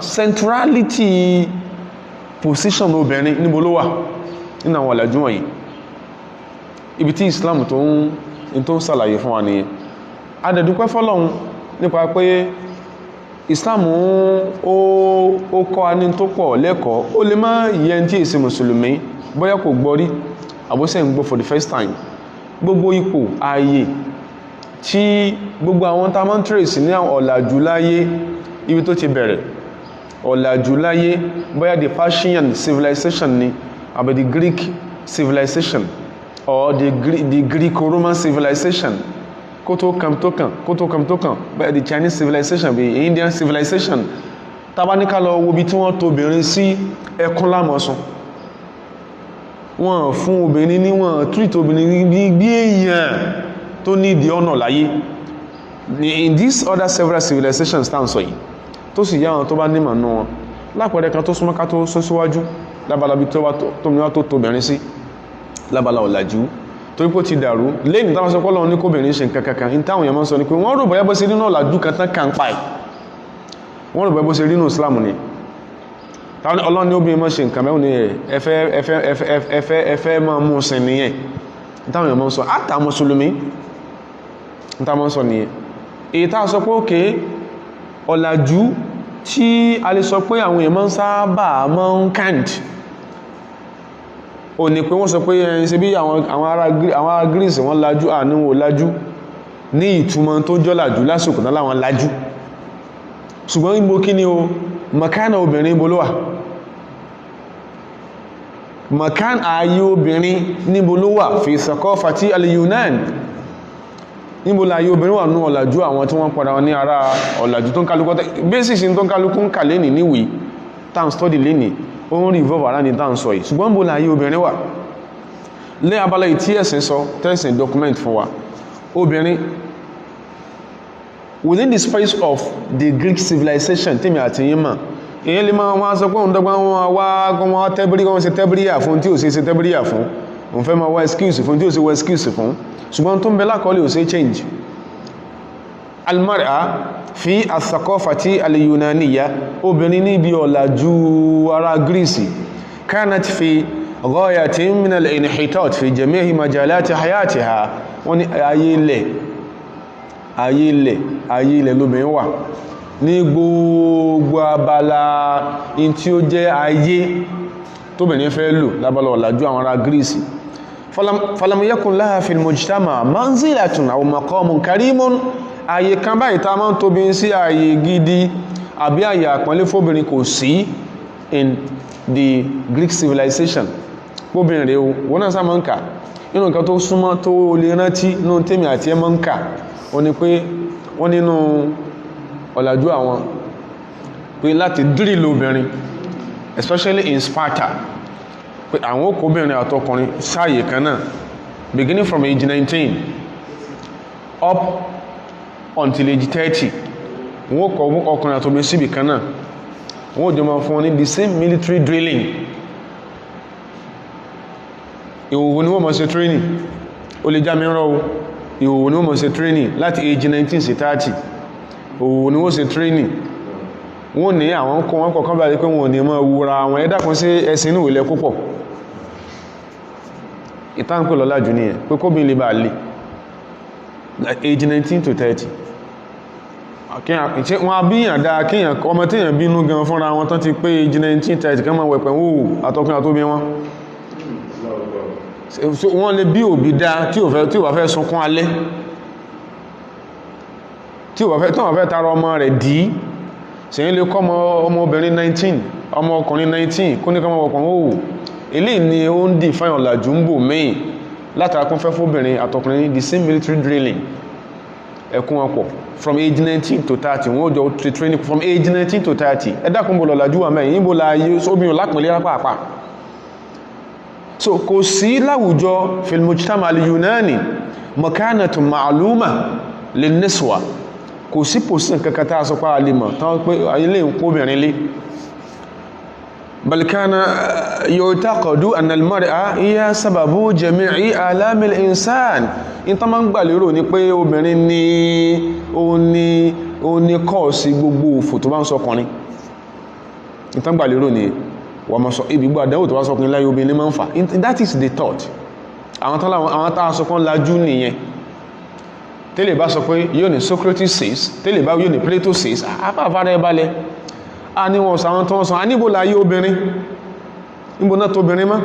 centrality position obìnrin níbo ló wà nínú àwọn ọ̀làjú wọ̀nyí? ibi tí Islam tó ń ṣàlàyé fún wa nìyẹn. a dẹ̀ dúpẹ́ fọ́lọ́run nípa pé Islam ó kọ́ wa ní tó pọ̀ lẹ́kọ̀ọ́. ó lè má yẹ tí èsì mùsùlùmí bóyá kò gbọ́ rí àbúsẹ̀ ń gbọ́ for the first time. gbogbo ipò ààyè tí gbogbo àwọn tá máa ń trace ní ọ̀làjú láyé, ibi tó ti bẹ̀rẹ̀ ọ̀làjú láyé, bóyá the Persian civilization ni àbí the Greek civilization or the Greek-Roman civilization, kótó kam tó kàn bóyá the Chinese civilization bí Indian civilization. tabaníká lọ wo bí tí wọ́n tó obìnrin sí ẹkún lámọ̀sùn, wọ́n fún obìnrin ní wọ́n treat obìnrin bí èèyàn tó ní ìdí ọ̀nà láyé. in these other several civilizations tá ń sọ yìí, tó sì yá wọn tó bá nímọ̀ nú wọn. lápẹẹrẹ kan tó súnmọ́ ká tó sún síwájú lábalabi tó mìíràn tó tóbìnrin sí lábala ọ̀làjú torí pé ó ti dàrú lẹ́yìn táwọn sọ pọ́lọ́ ní kóbìnrin ṣe nǹkan kankan ní táwọn èèyàn máa ń sọ ni pé wọ́n rò bóyá bó ṣe nínú ọ̀làjú kan tán kàn pa ẹ̀ wọ́n rò bóyá bó ṣe nínú Islam ni táwọn Ọlọ́run ní obìnrin máa ṣe nǹkan mẹ́wọ̀n ni ẹfẹ́ máa mú sin nìyẹn ní táwọn èèyàn máa ń sọ àtà mùsùlùmí ní táwọn máa ń sọ nìyẹn èyí táwọn sọ pé òkè ọ̀làjú tí a lè sọ pé àwọn èèyàn máa ń sábà máa ń kant ò ní pé wọ́n sọ pé ẹ̀yìn ṣe bí àwọn ará Greece wọ́n lajú àníwò lajú ní ìtumọ̀ tó jọ́làjú lásìkò náà láwọn lajú ṣùgbọ́n ìgbò kí ni o makana obìnrin ibo ló wà makan ayé obìnrin níbo ló wà fi thaqafati al-Yunan níbo láyé obìnrin wà ní ọ̀làjú àwọn tí wọ́n padà ní ara ọ̀làjú tó ń kálukú basics tó ń kálukú ń kà lẹ́nì níwèé town study lẹ́nì ó ń rí ìvọ́bà rá ní town sọ yìí ṣùgbọ́n bó láyé obìnrin wà lẹ́ abala ìtí ẹ̀sìn sọ tẹ́sìn document fún wa obìnrin within the space of the Greek civilization tèmi àti yín mà èyí lè máa wá sọ pé òun dọ́gbọ́n wọn wá wọn tẹ́bírí wọn ṣe tẹ́bíríyà fún tí ò ṣe tẹ́bíríyà fún òun fẹ́ máa wá excuse fún tí ò ṣe wá excuse fún ṣùgbọ́n tó ń bẹ lákọọ́lẹ̀ ò ṣe change almar'a fi athaqafati al-Yunaniyya obìnrin níbi ọ̀làjú ara Greece kanat fi ghayatin min al-inhitat fi jami'i majalati hayatiha wọ́n ní ayé ilẹ̀ lóbìnrin wà ní gbogbo abala in tí ó jẹ́ ayé tóbìnrin fẹ́ lò lábala ọ̀làjú àwọn ará Greece falam yakun laha fil mujtama manzilatun aw maqamun karimun ayé kan báyìí tá máa ń tóbi sí ayé gidi àbí ayé àpọ́nlé fóbìnrin kò sí in the Greek civilization fóbìnrin rẹ̀ wọ́n náà sá máa ń kà nínú nǹkan tó súnmọ́ tó lè rántí nínú tèmi àti ẹ máa ń kà ó ní pé wọ́n nínú ọ̀làjú àwọn pé láti drill obìnrin especially in Sparta pé àwọn okòbìnrin àtọkùnrin sáàyè kan náà beginning from age 19 up until age 30 wọ́n kọ ọkùnrin àtọbìnrin síbì kan náà wọ́n jọ máa fún wọn ní the same military drilling ìhòhò ni wọ́n máa ṣe training ó lè já mi rọ́ ìhòhò ni wọ́n máa ṣe training láti age 19 sí 30 ìhòhò ni wọ́n ṣe training wọ́n ní àwọn kọ́ wọn kọ̀ọ̀kan báyìí pé wọ́n ní máa wúra àwọn ẹ̀dàkùn sí ẹ̀sìn inú ilẹ̀ púpọ̀ ìtànkù lọ́lájú ní ẹ̀ pé kóbi lè bá lè age 19 to 30 wọ́n a bíyàn dáa kíyàn ọmọ tíyàn bínú gan fúnra wọn tán ti pé age 19 30 kán máa wẹ̀pẹ̀ wò àtọkùn àtóbi wọn wọ́n lè bí òbí dáa tí ò bá fẹ́ sunkún alẹ́ tí ò bá fẹ́ tara ọmọ rẹ̀ dìí ṣèyí lè kọ́ ọmọ obìnrin 19 ọmọ ọkùnrin 19 kó ní kọ́ ọmọ ọkùnrin ó eléyìí ni ó ń dì fáyàn ọ̀làjú ń bò mẹ́yìn látara kún fẹ́ fóbìnrin àtọkùnrin the same military drilling ẹkún ọpọ̀ from age 19 to 30 wọ́n jọ training from age 19 to 30 ẹ̀dàkùn bò lọ̀làjú wà mẹ́yìn níbo láyé sóbìnrin lápẹ̀lẹ́ pàápàá so kò sí láwùjọ fil mujtama al-Yunani makanatun ma'luma lin-niswa kò sí pòsíṣàn kankan tá a sọ pé alìmọ̀ tán pé ilé ìkóbìnrin lé balkana yu'taqadu anna al-mar'a hiya sababu jami'i alamil insan in tó máa ń gbà lérò ní pé obìnrin ní ó ní kọ́ọ̀sì gbogbo òfò tó bá ń sọkùnrin in tó gbà lérò ní wọ́n mọ́ sọ ibi gbà dáwò tó bá sọkùnrin láyé obìnrin máa ń fà that is the thought àwọn tá a sọkùn lajú nìyẹn tẹ́lẹ̀ bá sọ pé yóò ní Socrates says tẹ́lẹ̀ bá yóò ní Plato says àpáfàrẹ ẹbálẹ̀ a ní wọn sàwọn tó wọ́n sọ a níbò láyé obìnrin níbò náà tó obìnrin mọ́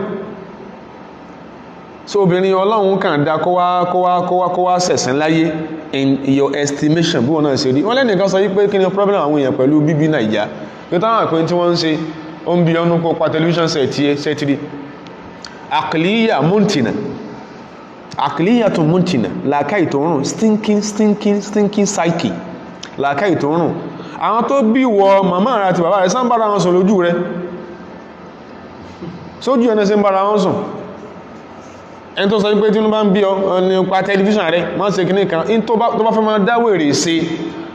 so obìnrin Ọlọ́run kàn dá kó wá sẹ̀sẹ̀ láyé in your estimation bí wọ́n náà ṣe rí wọ́n lẹ́nìkan sọ wípé kí ni problem àwọn èèyàn pẹ̀lú bíbí Nàìjíríà ní táwọn àpẹẹrẹ tí wọ́n ń ṣe ó ń bí ọdún kó pa television set àkìlíyà múntìnà àkìlíyàtún múntìnà làákàí tó rùn stinking psyche làákàí tó rùn àwọn tó bí wọ màmá rẹ̀ àti bàbá rẹ̀ sán bára wọn sùn lójú rẹ̀ sójú ẹni sí ń bára wọn sùn ẹni tó sọ wípé tí wọ́n bá ń bí ọ nípa tẹlifíṣàn rẹ̀ máa ṣe kìíní kan in tó bá fẹ́ máa dáwèrè sí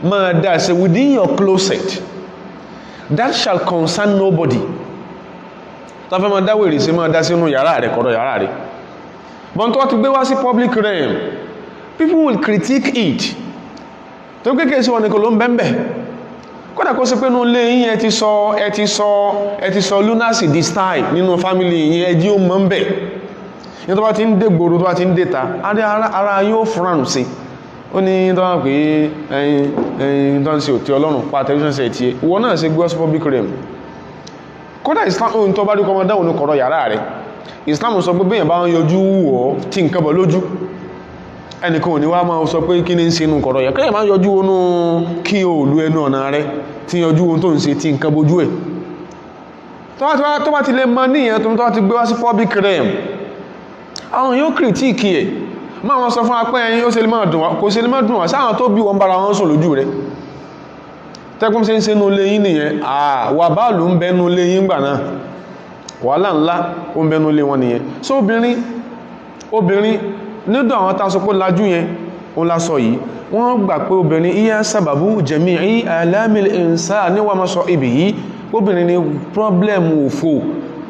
máa dá ṣe within your closet that shall concern nobody tó fẹ́ máa dáwèrè sí máa dá sínú yàrá rẹ̀ kọ̀dọ̀ yàrá rẹ̀ but tó ti gbé wá sí public realm people will critique it tó kéèkéé sí wọn ni kò ló ń bẹ́m̀bẹ̀ kódà kó sí pé nínú ilé yín ẹ ti sọ lunacy di style nínú family yín ẹjí ó mọ́ ń bẹ̀ ní tó bá ti ń dé gbòòrò tó bá ti ń dé ta ara yóò fúnranù sí ó ní tó wá pé ẹyin tó ń ṣe òtí ọlọ́run pa television set yẹ ìwọ náà ṣe gbé sí public realm kódà Islam ohun tó bá rí kọmọdé òun kọ̀rọ̀ yàrá rẹ̀ Islam sọ pé bẹ́yàn bá ń yọjú wọ́ tí nǹkan bọ̀ lójú ẹnìkan ò ní wá máa sọ pé kí ní ń ṣe inú kọ̀rọ̀ yẹ kẹ́yàn máa yọjú wọnú kí o lú ẹnu ọ̀nà rẹ̀ tí yọjú ohun tó ń ṣe tí nǹkan bojú ẹ̀ tó bá ti lè mọ níyẹn tó bá ti gbé wá sí public realm àwọn yóò critique ẹ̀ máa wọn sọ fún apẹ́ ẹ̀yìn ó ṣe lè máa dùn wá kò ṣe lè máa dùn wá sáwọn tó bí wọn bára wọn sùn lójú rẹ̀ tẹ́kùn sí ń ṣe nú léyìn nìyẹn wà báàlù ń bẹnu léyìn gbà náà wàhálà ńlá ó ń bẹnu lé wọn nìyẹn so obìnrin nídò àwọn tásọpọ̀ lájú yẹn ó lásọ yìí wọ́n gbà pé obìnrin iya sábàbú jami'i alamil insa níwà máa sọ ibì yìí obìnrin ni problem òfò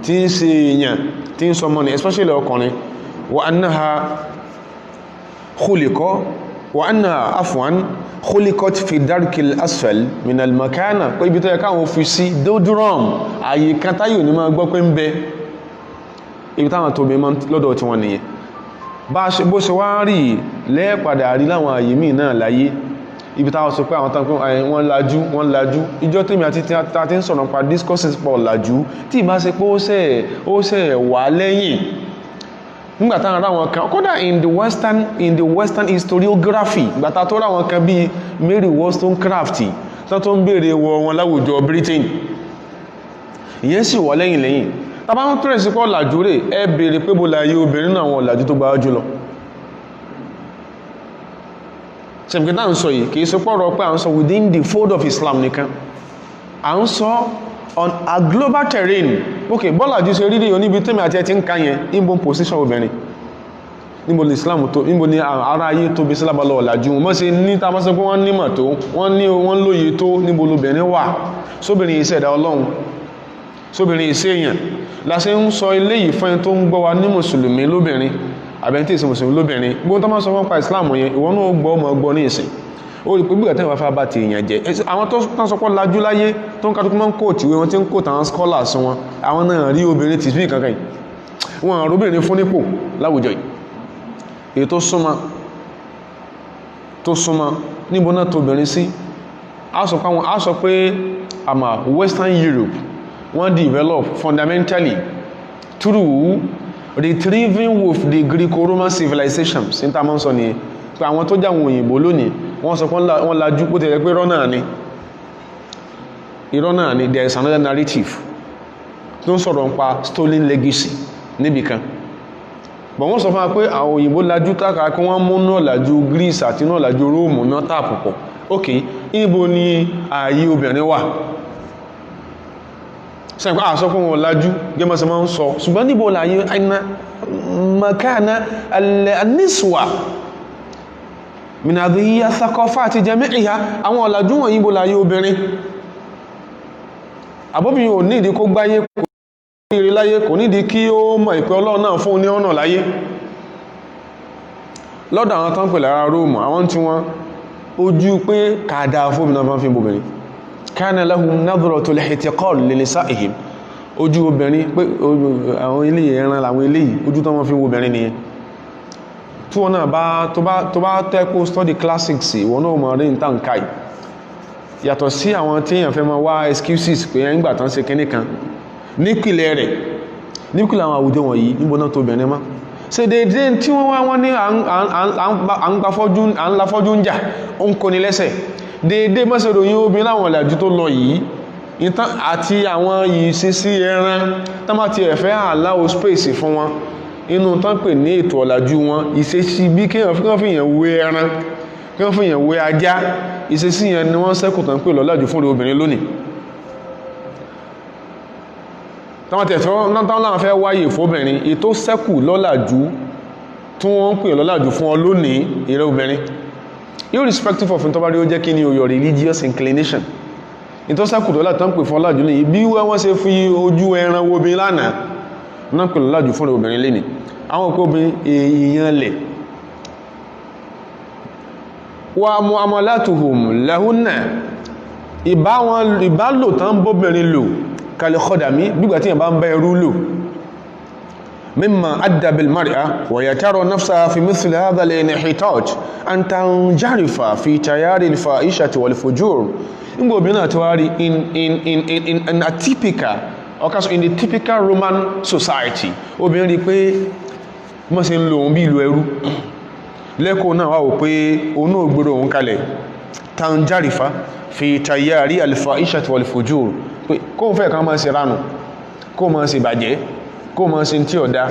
tí ń ṣe èèyàn tí ń sọmọ ní especially ọkùnrin wa annaha khuliqat fi darkil asfal min al makana pé ibi tó yẹ káwọn fi sí doldrum àyè kan táyò ní máa gbọ́ pé ń bẹ ibi táwọn tóbi mọ́ lọ́dọ̀ tí wọ́n nìyẹn bó ṣe wá rí lẹ́ẹ̀padà rí láwọn àyè míì náà láyé ibi táwọn sọ pé àwọn tán pé wọ́n lajú ìjọ tèmi àti tí ń sọ̀rọ̀ pa discourses pọ̀ lajú tí ìbá ṣe pé ó ṣẹ̀ wà lẹ́yìn nígbàtá ara wọn kan kódà in the western historiography gbàtà tó ráwọn kan bí Mary Wollstonecraft tó ń bèèrè wọ wọn láwùjọ Britain ìyẹn sì wọ́ lẹ́yìn tàbá ń tẹ́rẹ̀ sí pọ́ làjú rẹ̀ ẹ bèèrè pé bó láyé obìnrin náà wọn làjú tó gbá jùlọ ṣẹ̀mkítà ń sọ yìí kìí sọ pọ́rọ̀ pé à ń sọ within the fold of Islam nìkan à ń sọ on a global terrain ok bọ́làjú ṣe rírí oníbi tẹ́mì àti ẹ̀tí ń ká yẹn níbo position obìnrin níbo ní Islam tó níbo ní ara ayé tó bí sílábàlọ́ ọ̀làjú wọn ṣe ní tàbásẹ́ pé wọ́n nímọ̀ tó wọ́n lóye tó níbo lóbìnrin wà sóbìnrin iṣẹ́ ẹ̀dá Ọlọ́run sóbìnrin iṣẹ́ èèyàn láṣẹ ń sọ ilé yìí fún ẹni tó ń gbọ́ wa ní mùsùlùmí lóbìnrin àbẹ́ntí ìsìn mùsùlùmí lóbìnrin gbogbo tó máa sọ wọ́n pa Islam yẹn ìwọ náà gbọ́ ọmọ gbọ́ ní ìsìn ó rí pé bí ìgbàtẹ́ ìwàfà bá ti èèyàn jẹ́ àwọn tó tán sọpọ̀ lajú láyé tó ń kàtùkú mọ́ ń kóòtù ìwé wọn tí ń kóòtù àwọn scholars wọn àwọn náà rí obìnrin tìsí kankan yìí wọn àrùn obìnrin fún nípò láwùjọ yìí èyí tó súnmọ́ níbo náà tó obìnrin sí a sọ pé àmà Western Europe wọ́n develop fundamentally through retrieving with the Greco-Roman civilizations ní tàbí sọ nìyẹn pé àwọn tó jáwọn òyìnbó lónìí wọ́n sọ wọ́n lajú pó tẹ̀lẹ̀ pé irọ́ náà ni there is another narrative tó ń sọ̀rọ̀ ń pa stolen legacy níbìkan but wọ́n sọ fún wa pé àwọn òyìnbó lajú tákà kí wọ́n mú náà lajú Greece àti náà lajú Rome náà tààpùpọ̀ ok níbo ni ààyè obìnrin wà sẹ́kọ̀ àṣọ fún wọn lajú gẹ́mọ́sí máa ń sọ ṣùgbọ́n níbo láyé aina makana al-niswa minadhiya thaqafati jami'iha àwọn ọ̀làjú wọn yíbo láyé obìnrin àbóbìnrin ò nídìí kó gbáyé kò nídìí láyé kò nídìí kí ó mọ̀ ìpẹ́ Ọlọ́run náà fún ní ọ̀nà láyé lọ́dọ̀ àwọn tán pè lára Róòmù àwọn tí wọ́n ojú pé kàdà fóbìnà fún fi bòbìnrin kana lahum nadratul ihtiqal li nisa'ihim ojú obìnrin pé àwọn ilé ẹran làwọn ilé yìí ojú tó wọ́n fi wo obìnrin nìyẹn tí wọ́n náà tó bá tẹ́kọ́ study classics wọ́n náà mọ̀ rí ní tàǹkàì yàtọ̀ sí àwọn tí èyàn fẹ́ máa wá excuses pé ẹ̀yìn gbà tán ṣe kíní kan nípìlẹ̀ rẹ̀ nípìlẹ̀ àwọn àwùjọ wọ̀nyí níbo náà tó obìnrin mọ́ ṣe dédé tí wọ́n wá wọ́n ní à ń la fọ́jú ń jà ó ń kóni lẹ́sẹ̀ dédé mọ́sẹ̀rò yín obìnrin láwọn ọ̀làjú tó lọ yìí ìtàn àti àwọn ìṣesí ẹran tán bá ti ẹ̀fẹ́ allow space fún wọn inú tán pè ní ètò ọ̀làjú wọn ìṣesí bí kéèyàn fi yẹn wé ẹran kéèyàn fi yẹn wé ajá ìṣesí yẹn ni wọ́n sẹ́kù tán pè lọ́làjú fún obìnrin lónìí táwọn tẹ̀sán náà láwọn fẹ́ wáyé fóbìnrin ètò sẹ́kù lọ́làjú tí wọ́n pè lọ́làjú fún ọ lónìí ìrẹ́ obìnrin irrespective of tó bá rí ó jẹ́ kí ni your religious inclination ìtọ́ sẹ́kù tó látọ́ ń pè fún ọlájú lẹ́yìn bí wọ́n ṣe fi ojú ẹran wo obìnrin lánàá náà pè lọ́lájú fún obìnrin lẹ́ni àwọn òkú obìnrin èèyàn lẹ̀ wa muamalatuhum lahunna ìbálò tán bóbìnrin lò kalẹ̀ kọ́dàmí gbígbà tí yàn bá ń bá ẹrú lò mimma adda bil mar'a wa yataru nafsaha fi mithli hadha al-inhitaj an tanjarifa fi tayari al-fa'ishati wal fujur nígbà obìnrin náà tí wá rí in a typical occurs in the typical Roman society obìnrin rí pé mọ́ sí ń lo òun bí ìlú ẹrú lẹ́kọ̀ọ́ náà wà wò pé òun náà gbọ́dọ̀ òun kalẹ̀ tanjarifa fi tayari al-fa'ishati wal fujur pé kóun fẹ́ kan máa ṣe ránù kóun máa ṣe bàjẹ́ kóun máa ṣe tí ọ̀dá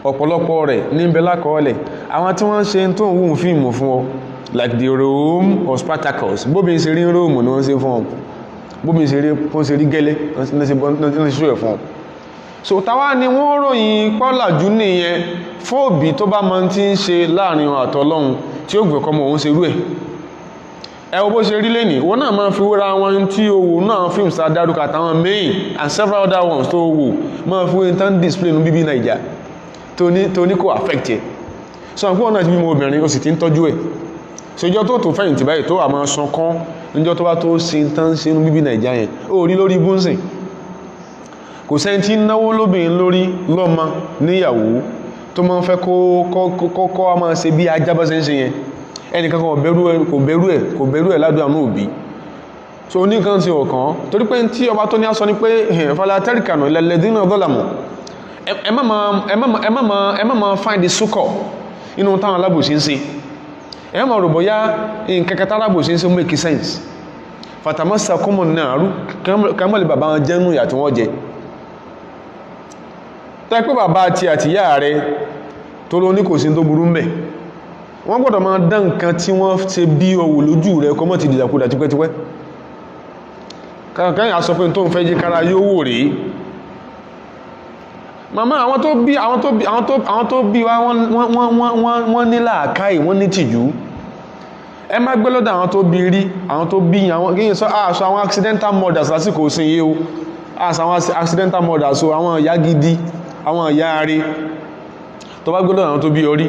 ọ̀pọ̀lọpọ̀ rẹ̀ níbẹ̀ lákọọ́lẹ̀ àwọn tí wọ́n ṣe tó ń wùn fíìmù fún ọ like the Rome or Spartacus bóbi ṣe rí Rome ni wọ́n ṣe fún ọ bóbi ṣe rí gẹ́lẹ́ ní ṣe fún ọ so táwa ni wọ́n ròyìn pọ́làjú nìyẹn fóòbí tó bá máa ti ń ṣe láàrin àtọlọ́hun tí ó gbẹ̀kọ́ mọ̀ òun ṣe rú ẹ̀ ẹwọ bó ṣe rí lẹ́nì wọ́n náà máa fi wúra wọn tí ó wò náà fíìmù sádárúkà àtàwọn main and several other ones tó wò máa fi wọ́n tán display ní bíbí Naija tó ní kò affect ẹ̀ so àwọn náà ti bímọ obìnrin ó sì ti ń tọ́jú ẹ̀ so ìjọ tó fẹ̀yìntì báyìí tó àmọ́ san kán níjọ́ tó bá tó ṣe tán ṣe ní bíbí Naija yẹn ó rí lórí búnsìn kò sẹ́ni tí náwó lóbìnrin lórí lọ́mọ níyàwó tó máa ń fẹ́ kó a máa ṣe bí ajábọ́sẹ̀ ń ṣe yẹn ẹnìkan kò bẹ̀rù ẹ̀ ládùn àmú òbí so oníkan ti ọ̀kan torí pé tí ọba tó ní á sọ ní pé falatẹ́rìkànà lẹ́lẹ́dínà dọ́làmù ẹ má ma find the sukkọ̀ inú táwọn alábòsí ń ṣe ẹ má rò bóyá nkẹkẹta alábòsí ń ṣe make sense fatamasa kúmọ̀ náà rú kẹmọ́lì bàbá wọn jẹ́nu ìyà tí wọ́n jẹ tẹ́ pé bàbá àti àtìyá rẹ tó ló ní kò sí tó burú mẹ́ wọ́n gbọ́dọ̀ máa dá nǹkan tí wọ́n ṣe bí ọwò lójú rẹ̀ kọmọ́ ti dìdàkudà tipẹ́tipẹ́ kàkàkà yà sọ pé tó ń fẹ́ jẹ́ kára yóò wò rí màmá àwọn tó bí wá wọ́n ní làákàyè wọ́n ní tìjú ẹ má gbé lọ́dọ̀ àwọn tó bí rí àwọn tó bí àwọn kí n sọ àṣọ àwọn accidental mothers lásìkò sí yé o àṣọ àwọn accidental mothers o àwọn ìyá gidi àwọn ìyá rí tó bá gbé lọ́dọ̀ àwọn tó bí orí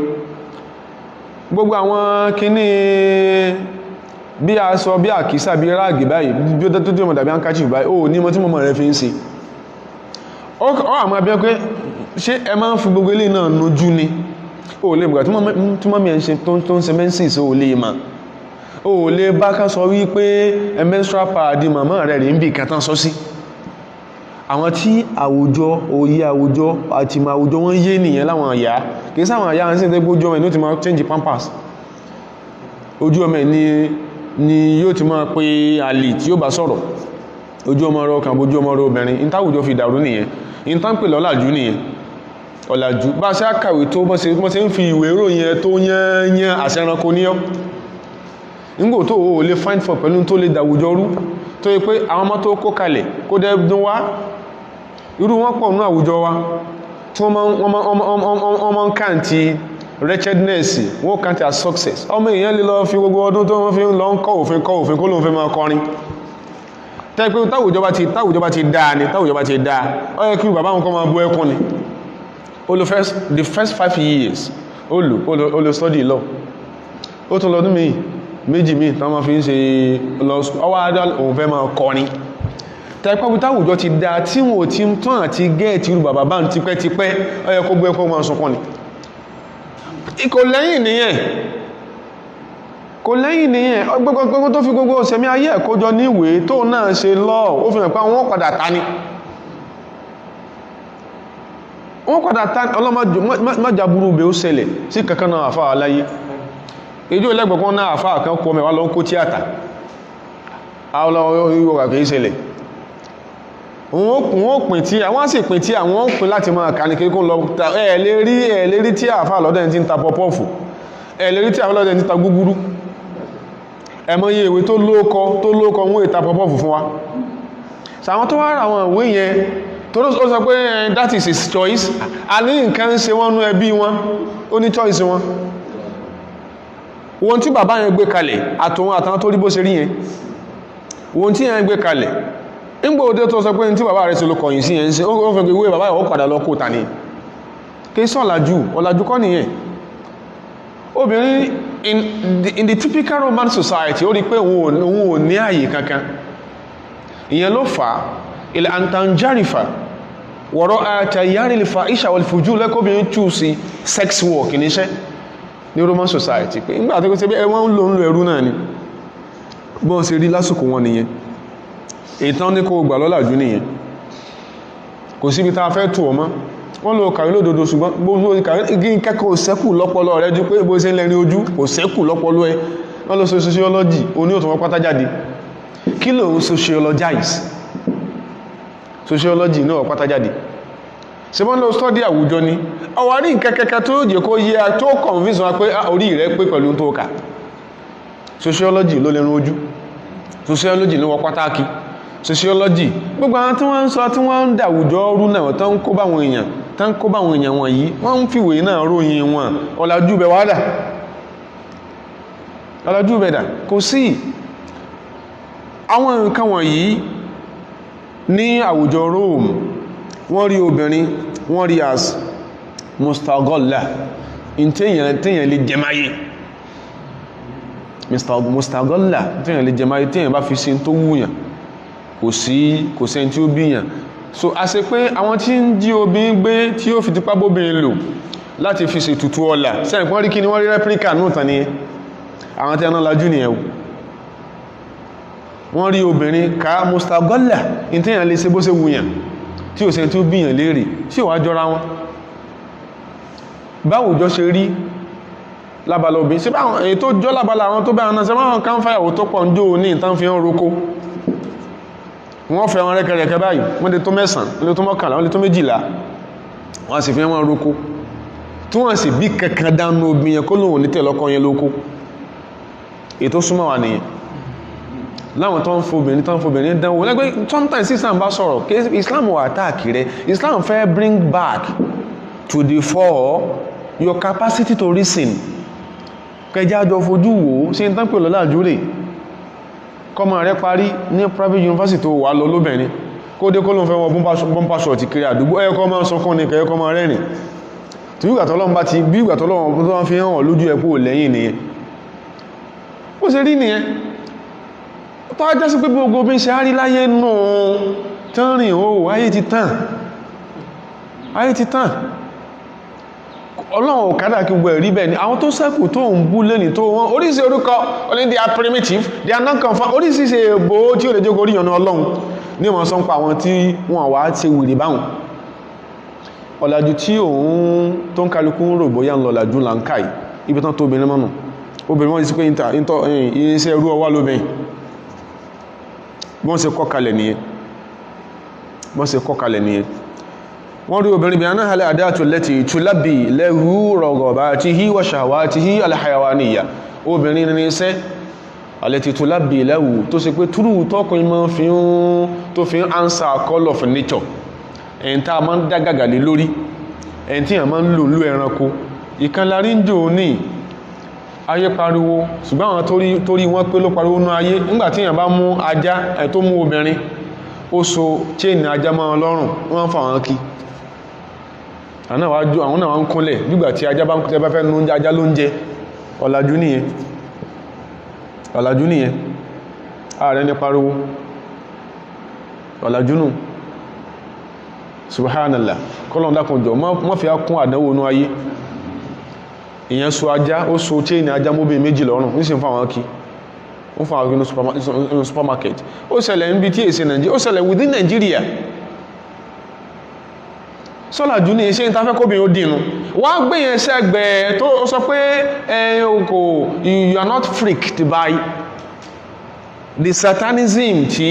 gbogbo àwọn kíní bí a sọ bí àkísà bí ráàgì báyìí bí ó tó mọ̀ tàbí àǹkàchì báyìí ó ní mọ́ tí mọ́ rẹ̀ fi ń ṣe ó àmọ́ abẹ́ pé ṣé ẹ máa ń fi gbogbo ilé náà nójú ni ó lè bùkà tí mọ́ mi ẹ̀ ń ṣe tó ń ṣe menses ó lè mà ó lè bá ká sọ wípé menstrual pad màmá rẹ̀ rí ń bì kátán sọ sí àwọn tí àwùjọ òye àwùjọ àti ìmọ̀ àwùjọ wọ́n yé nìyẹn láwọn àyà kìí sáwọn àyà ń sí ẹgbẹ́ ojú ọmọ ẹ̀ ní ó ti máa change pampers ojú ọmọ ẹ̀ ni yóò ti máa pe àlè tí ó bá sọ̀rọ̀ ojú ọmọ rẹ̀ ọkàn ojú ọmọ rẹ̀ obìnrin in táwùjọ fi dàrú nìyẹn in tán pè lọ́làjú nìyẹn ọ̀làjú bá ṣe àkàwé tó bọ́ ṣe ń fi ìwé ìròyìn ẹ tó yán àṣẹ ẹranko níyọ́ nígbò tó o lè find for pẹ̀lú tó lè dàwùjọ rú tó yẹ pé àwọn ọmọ tó kó kalẹ̀ kó dẹ́dún wá irú wọn pọ̀ ní àwùjọ wa tí wọ́n máa ń kàntí wretchedness wọ́n kàntí as success ọmọ èèyàn lè lọ fi gbogbo ọdún tó wọ́n fi ń lọ ń kọ́ òfin kó lóun fẹ́ máa kọrin tẹ́ pé táwùjọ bá ti dáa ni táwùjọ bá ti dáa ó yẹ kí bàbá wọn kọ́ máa bú ẹkún ni the first 5 years ó lò study law ó tún lọ́dún méjì míì tán máa fi ń ṣe law school ọwọ́ adá òun fẹ́ máa kọrin tẹ́pẹ́ táwùjọ ti dáa tí wọ́n ti ń tán àti gẹ́ẹ̀tì irú bàbá bá ń tipẹ́tipẹ́ ó yẹ kó gbé ẹkọ́ máa sunkún ni kò lẹ́yìn nìyẹn gbogbo tó fi gbogbo ọ̀sẹ̀mí ayé ẹ̀kójọ níwèé tó náà ṣe lọ́ ó fi hàn pé wọ́n padà ta ni ọlọ́mọdàbúrú bẹ̀ ó ṣẹlẹ̀ sí kankan náà àfáà aláyé ìjọ ilẹ́gbẹ̀kún náà àfáà kan kọ mẹ́wàá lọ ń kó tíátà wọ́n pín tí àwọn sì pín tí àwọn pín láti máa kà ní kíkún lọ ẹ̀ẹ̀lérí tí àfáà lọ́dẹ̀ tí ń ta pọpọ́fù ẹ̀ẹ̀lérí tí àfáà lọ́dẹ̀ tí ń ta gúgúrú ẹ̀mọ́yé ìwé tó lóókọ wọ́n ìta pọpọ́fù fún wa sàwọn tó wá ra àwọn ìwé yẹn tó ló sọ pé that is his choice a ní nǹkan ṣe wọ́n nú ẹbí wọn ó ní choice wọn wọ́n tí bàbá yẹn gbé kalẹ̀ àtòun àtàwọn tó rí bó ṣe rí yẹn wọ́n tí yẹn gbé kalẹ̀ nígbà òde tó sọ pé tí bàbá rẹ̀ ṣe ló kọ̀yìn sí yẹn ó fẹ́ ìwé bàbá yẹn ó padà lọ kó ta ni kìí sọ ọ̀làjú kọ́ nìyẹn. Obìnrin in the typical Roman society ó rí pé òun ò ní ààyè kankan, ìyẹn ló fà á ilẹ̀ antanjarifa wọ̀rọ̀ àtàyàrí lè fa ìṣà wal fujur lẹ́kọ́bìnrin choose sex work níṣẹ́ ní Roman society pé nígbà tó kó sí pé wọ́n ń lo ẹrú náà ni bọ́n ṣe rí lásìkò wọn nìyẹn. ìtàn ní kó gbà lọ́làjú nìyẹn, kò síbi tá a fẹ́ tù ọmọ wọ́n lọ kàwé lódodo ṣùgbọ́n gbogbo kàwé kẹ́kọ̀ọ́ sẹ́kù lọ́pọlọ rẹ ju pé bó ṣe ń lẹ́rin ojú kò sẹ́kù lọ́pọlọ ẹ. wọ́n lọ sociology oní òtún wọn pátá jáde, kí ló ń sociologize sociology náà pátá jáde, ṣe wọ́n lọ study àwùjọ ni ọwà rí kẹ́kẹ́kẹ́ tó jẹ́ kó yẹ tó convince wọn pé orí rẹ pé pẹ̀lú tó kà. Sociology ló lẹ́rin ojú, sociology ló wọ pátákì, sociology gbogbo àwọn tí wọ́n ń sọ tí wọ́n ń dàwùjọ rú náà tó ń kó báwọn èèyàn wọ̀nyí wọ́n ń fìwé náà ròyìn wọn. ọ̀làjú bẹ̀ wádà, ọ̀làjú bẹ̀ dà kò sí. àwọn nǹkan wọ̀nyí ní àwùjọ Rome wọ́n rí obìnrin wọ́n rí as mustagolla in téèyàn lè jẹmáyé, mustagolla téèyàn lè jẹmáyé téèyàn bá fi sí tó wúyàn kò sẹ́ni tí ó bíyàn. So a ṣe pé àwọn tí ń jí obìnrin gbé tí ó fi tipá bóbìnrin lò láti fi ṣe tutù ọlà sẹ́yìn pọ́n rí kí ni wọ́n rí rẹ́píríkà náà tán ni àwọn tí ẹ̀nà lajú nìyẹn wọ́n rí obìnrin ká mustagolla in téèyàn lè ṣe bó ṣe wúyàn tí ò sẹ́ni tí ó bíyàn léèrè tí ò wá jọra wọn. báwùjọ ṣe rí lábala obìnrin sí báwọn èyí tó jọ lábala àwọn tó bẹ́ẹ̀ náà sẹ́wọ́n àwọn kan fàyàwó tó pọ̀ ń jó ní ìtàn fi ń roko, wọ́n fẹ́ wọn rẹ́kẹrẹkẹ báyìí wọ́n lè tó 9 wọ́n lè tó 11 wọ́n lè tó 12 wọ́n sì fi wọn roko tí wọ́n sì bí kankan dánú obìnrin yẹn kó lóhun ní tẹ̀lọ́kọ́ yẹn lóko. ètò súnmọ́ wà nìyẹn láwọn tó ń fobìnrin dánwò lẹ́gbẹ́ sometimes Islam bá sọ̀rọ̀ kí Islam wà àtàkì rẹ̀. Islam fẹ́ bring back to the fore your capacity to reason. kẹjá jọ fojú wò ṣe ń tán pè lọ́làjú rẹ̀ kọmọ rẹ̀ parí ní private university tó wà lọ lóbìnrin kó dé kó ló ń fẹ́ wọn bọ́mpá ṣọ̀tì kiri àdúgbò ẹ̀kọ́ máa sọkún ní kẹ́ẹ̀kọ́ máa rẹ̀rìn tí bí ìgbàtọ́lọ́wọ́n bá ti bí ìgbàtọ́lọ́wọ́n tó wọ́n fi hàn lójú ẹ̀kọ́ lẹ́yìn nìyẹn ó ṣe rí nìyẹn. tó á jẹ́ sí pé gbogbo bí ṣe á rí láyé nù tán rìn ó ayé ti tán Ọlọ́run kádà kí gbogbo ẹ̀rí bẹ́ẹ̀ ni àwọn tó ṣẹ́kù tó ń bú lẹ́ni tó wọ́n oríṣìí orúkọ only they are primitive, they are not confirmed, oríṣìí èbò tí ó lè jókòó ríyànú Ọlọ́run ní wọ́n sọ ń pa àwọn tí wọ́n wá ṣe wìrì báwọn. ọ̀làjú tí òun tó ń kálukú ń rò bóyá ń lọ ọ̀làjú là ń káì ibi tán tó obìnrin mọ́nà obìnrin wọ́n ti sí pé iṣẹ́ irú ọwá lóbìnrin wọ́n ṣe kọ́ kalẹ̀ nìyẹn wọ́n rí obìnrin bí aná halẹ̀ àdáàtò lẹ́tì tùlábì lẹ́rú rọ̀gọ̀bá tí hí wa shahawatihi alhayawaniyya. obìnrin ní iṣẹ́ alẹ́tì tùlábì lẹ́rú tó sì pé túrù tọ́kùnrin máa fi ń answer call of nature, ẹ̀yìn tá a máa ń dágàgà lé lórí, ẹ̀yìn tí a máa ń lò ẹranko. ìkànlárí ń jò ní ayé pariwo ṣùgbọ́n àwọn torí wọ́n pé ló pariwo ní ayé nígbàtí èèyàn bá mú ajá ẹ̀ tó mú obìnrin ó so chain ajá mọ́ ọlọ́run wọ́n fà wọn kí àwọn náà wá ń kúnlẹ̀ nígbàtí ajá bá ń kúnlẹ̀ bá fẹ́ nú ajá ló ń jẹ. ọ̀làjú nìyẹn ààrẹ ní pariwo ọ̀làjú nù. subhanallah kọ́lọ̀ dákunjọ mọ́ fi á kún àdánwò ní ayé. ìyẹn so ajá ó so chain ajá móbí méjì lọ́rùn ní sí ń fà wọn kí ó fà wọn nínú supermarket. ó ṣẹlẹ̀ níbi tí èsì Nàìjíríà ó ṣẹlẹ̀ within Nigeria. sọ́làjú ní iṣẹ́ ìtafẹ́ kóbìnrin ó dínú wá gbéyàn sẹ́gbẹ̀ tó sọ pé you are not freaked by the satanism tí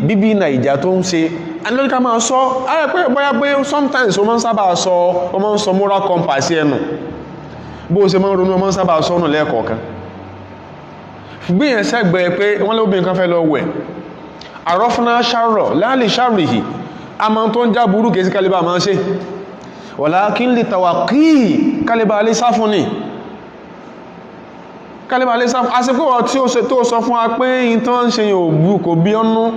bíbí Nàìjíríà tó ń ṣe anilọ́díká máa sọ ayẹ́ pé bóyá pé sometimes o máa ń sábà sọ o máa ń sọ moral compass ẹnu bó ṣe máa ń ronú o máa ń sábà sọ́nù lẹ́ẹ̀kọ̀ọ̀kan. gbéyàn sẹ́gbẹ̀ pé wọ́n lé obìnrin kan fẹ́ lọ wẹ̀ àrọ́fúnná ṣàrọ̀ láàlì ṣàrìhì a ma tó ń já burú kèsí kalibà máa ṣe walakin li tawaqi kalibà alẹ́ sáfún ní kalibà alẹ́ sáfún àsìkò tí ó tó sọ fún wa pé in tó ń ṣe yóò bú kò bí ọ́nú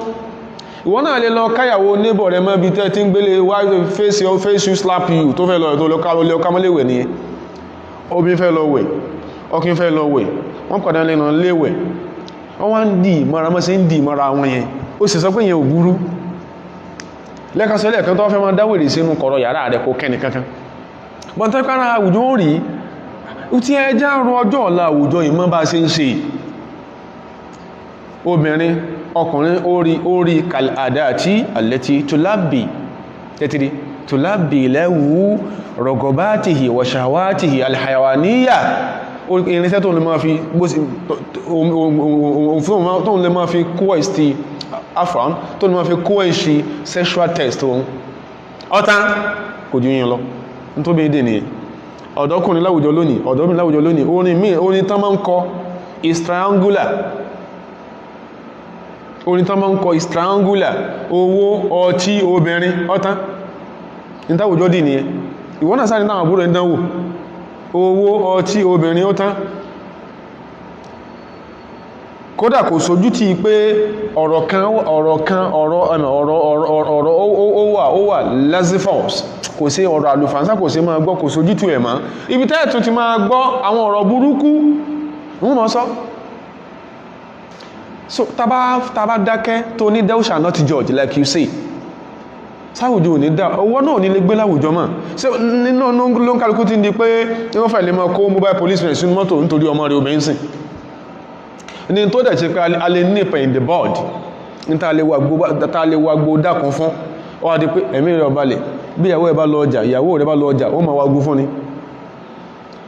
ìwọ náà lè lọ káyàwó neighbor rẹ mọ́ bí tẹ́ tí ń gbélé wá face you slap you tó fẹ́ lọ tó lọ kámọ́léwẹ̀ nìyẹn obìnrin fẹ́ lọ wẹ̀ ọkùnrin fẹ́ lọ wẹ̀ wọ́n padà lẹ́nà léwẹ̀ wọ́n wá ń dì mọ́ra mọ́ sí ń dì mọ́ra wọn yẹn ó sì sọ pé yẹn ò burú lẹ́kànsọ́lẹ̀ kan tó fẹ́ máa dáwèrè sínú kọ̀rọ̀ yàrá rẹ̀ kó kẹ́ni kankan bọ́ntẹ́kára àwùjọ ń rí tí ẹjá rọ ọjọ́ ọ̀la àwùjọ ìmọ̀ bá ṣe ń ṣe obìnrin ọkùnrin orí kàlàdà àti àlẹ́tí tùlábì lẹ́wù rọ̀gọ̀bátìhì wàṣàwátìhì alhayawaniya irinṣẹ́ tó lè máa fi kúwẹ̀stì afram tó lè máa fi kúwẹ̀ṣì sexual test ohun ọ̀tá kò jù yín lọ tó bí dè ní ọ̀dọ́kùnrin láwùjọ lónìí ọ̀dọ́bìnrin láwùjọ lónìí orin tán máa ń kọ is triangular orin tán máa ń kọ is triangular owó ọtí obìnrin ọ̀tá ní táwùjọ dì nìyẹn ìwọ́n náà sáré náà àbúrò ẹ̀dánwò owó ọtí obìnrin ọ̀tá kódà kò sójú tí pé ọ̀rọ̀ ó wà lazifos kò sí ọ̀rọ̀ àlùfànsá kò sí máa gbọ́ kò sójú tí ẹ̀ máa ibi tẹ́ẹ̀tún ti máa gbọ́ àwọn ọ̀rọ̀ burúkú wọ́n mọ́ sọ so tàbá dákẹ́ tó ní thou shall not judge like you say sáwùjọ ò ní dá owó náà ní lè gbé láwùjọ mọ́ sí nínú ló ń kálukú ti ń di pé wọ́n fẹ́ lè máa kó mobile policeman sínú mọ́tò nítorí ọmọ rẹ̀ obìnrin sìn ní tó dẹ̀ ṣe pé a lè nípa in the board ní ta lè wà gbó dákun fún ó wá di pé ẹ̀mí rẹ̀ ọbalẹ̀ bí ìyàwó rẹ̀ bá lọ ọjà ìyàwó rẹ̀ bá lọ ọjà ó máa wá gbó fún ni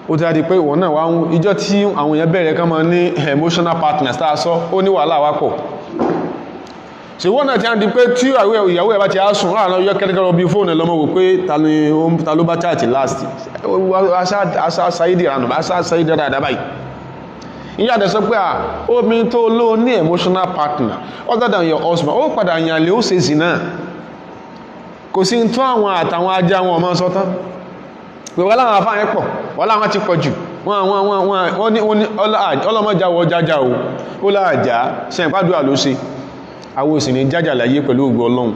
ó ti di pé ìwọ̀n náà wá ń ìjọ tí àwọn èèyàn bẹ̀rẹ̀ kan máa ní emotional partners tá a sọ ó ní wàhálà wá pọ̀ ṣe wọ́n náà ti ń di pé tí ìyàwó ẹ̀ bá ti á sùn láàrín ọjọ́ kẹ́kẹ́rọ bí fóònù lọ́mọ wò pé ta ló bá chaati last aṣá sáyédì ìrànà aṣá sáyédì dáadáa báyìí ìyáàdẹ̀ sọ pé omi tó ló ní emotional partner other than your husband ó padà yànlẹ̀ ó ṣe zina kò sí tó àwọn àtàwọn ajá wọn ọmọ sọ́tán pé wọ́n láwọn afá yẹn pọ̀ wọ́n láwọn ti pọ̀ jù wọ́n ní ọlọ́mọjáwọ̀ jájá o ó láàjá ṣe ìpádùá ló ṣe àwọn òsì ní jájà láyé pẹ̀lú ògbò ọlọ́run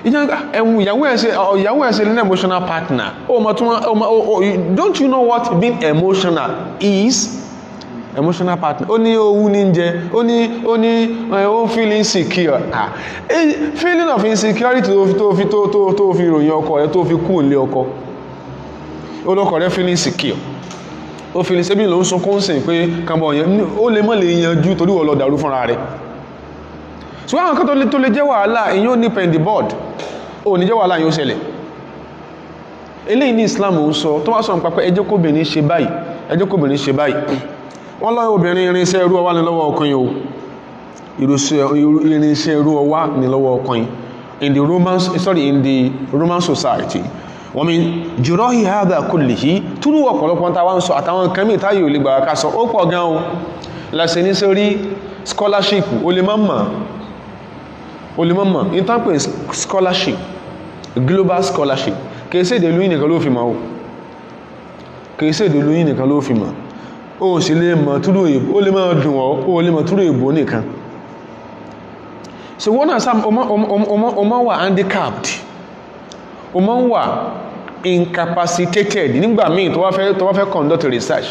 ìyàwó ẹ̀ṣẹ̀ ní emotional partner don't you know what being emotional is? Emotional partner ó ní owó ní jẹ ó feel insecure feeling of insecurity tó fi ròyìn ọkọ rẹ tó fi kú nílé ọkọ olókọ rẹ feel insecure ó fi ṣe bí ló ń sunkún sìn pé kàmbọ̀ yẹn ó lè mọ́ lè yanjú torí wọ́n lọ dàrú fúnra rẹ̀ so àwọn kan tó lè jẹ́ wàhálà èyí ò ní pẹ̀ndì board ó ní jẹ́ wàhálà yóò ṣẹlẹ̀ eléyìí ní Islam ń sọ tó wá sọ nípa pé ẹ jẹ́ kóbìnrin ṣe báyìí wọ́n lọ́wọ́ obìnrin irinṣẹ́ irú ọwá ní lọ́wọ́ ọkùnrin o irinṣẹ́ irú ọwá ní lọ́wọ́ ọkùnrin in the Roman society wọ́n mi jùrọ́ ìhádà kullihi túnú ọ̀pọ̀lọpọ̀ tàwà ń sọ àtàwọn nǹkan mìí táyì ò lè gbà ká sọ ó pọ̀ gan o lẹ́sẹ̀ ní sórí scholarship o lè mọ́mọ̀ in tán pè scholarship global scholarship kèsè ìdèlú yìí nìkan ló fi mọ̀ ó sì lè mọ̀ túrò èbò ó lè mọ̀ dùn ó lè mọ̀ túrò èbò nìkan so wọ́n náà sáà ọmọ wà handicapped ọmọ wà incapacitated nígbà míì tó wá fẹ́ conduct research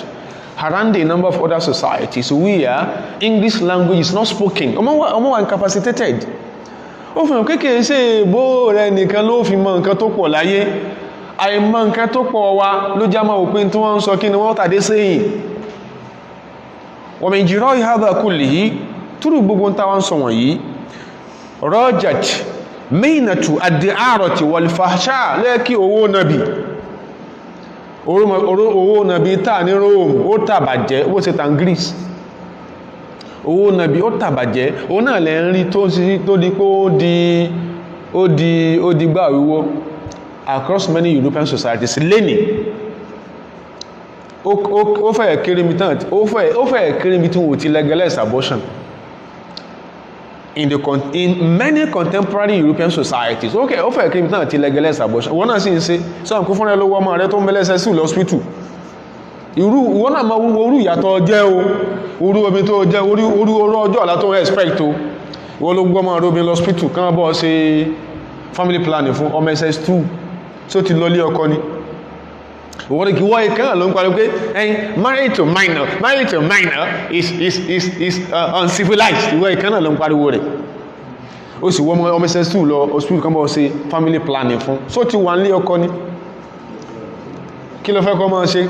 around a number of other societies where English language is not spoken ọmọ wà incapacitated ó fi hàn kéèkéé ṣe èbò rẹ̀ nìkan ló fi mọ̀ nǹkan tó pọ̀ láyé àìmọ̀ nǹkan tó pọ̀ wá ló já máa òpin tí wọ́n ń sọ kí ni wọ́n tàdé sẹ́yìn wọ́n min jìrọ́ ìhádà kullihi túrù gbogbo táwọn sọ wọ̀nyí rọ́jàt mẹ́ìnàtù àdìárọ̀tì wal-fahsha lẹ́kí owó nàbí tàà ní Rome ó tàbàjẹ́ ó ṣe tàn Greece owó nàbí ó tàbàjẹ́ ó náà lẹ́ ń rí tó di pé ó di gbà wíwọ́ across many European societies lẹ́nìí ó fẹ́ kéré mi tán ó fẹ́ kéré mi tí wọ́n ti legalize abortion in many contemporary European societies ó fẹ́ kéré mi tán ti legalize abortion wọ́n náà sì ń ṣe sọ́n kú fúnra lówó ọmọ rẹ tó ń bẹ́lẹ́sẹ̀ sí lọ́spítù wọ́n náà máa wúwo orú ìyàtọ̀ jẹ́ o orú omi tó jẹ́ orú ọjọ́ ọ̀la tó respect o wọ́n ló gbọ́mọ̀ robin hospital kán bọ́ ṣe family planning fún ọmọ ss2 tí ó ti lọ lé ọkọ ni wọ́n kí wọ́n ìkan ló ń parí pé ẹ̀yin married to minor is uncivilized ìwọ́n ìkan náà ló ń pariwo rẹ̀ ó sì wọ́n ọmọ ss2 lọ hospital kan bọ́ ṣe family planning fún so ti wà nílé ọkọ ni kí ló fẹ́ kọ́ máa ṣe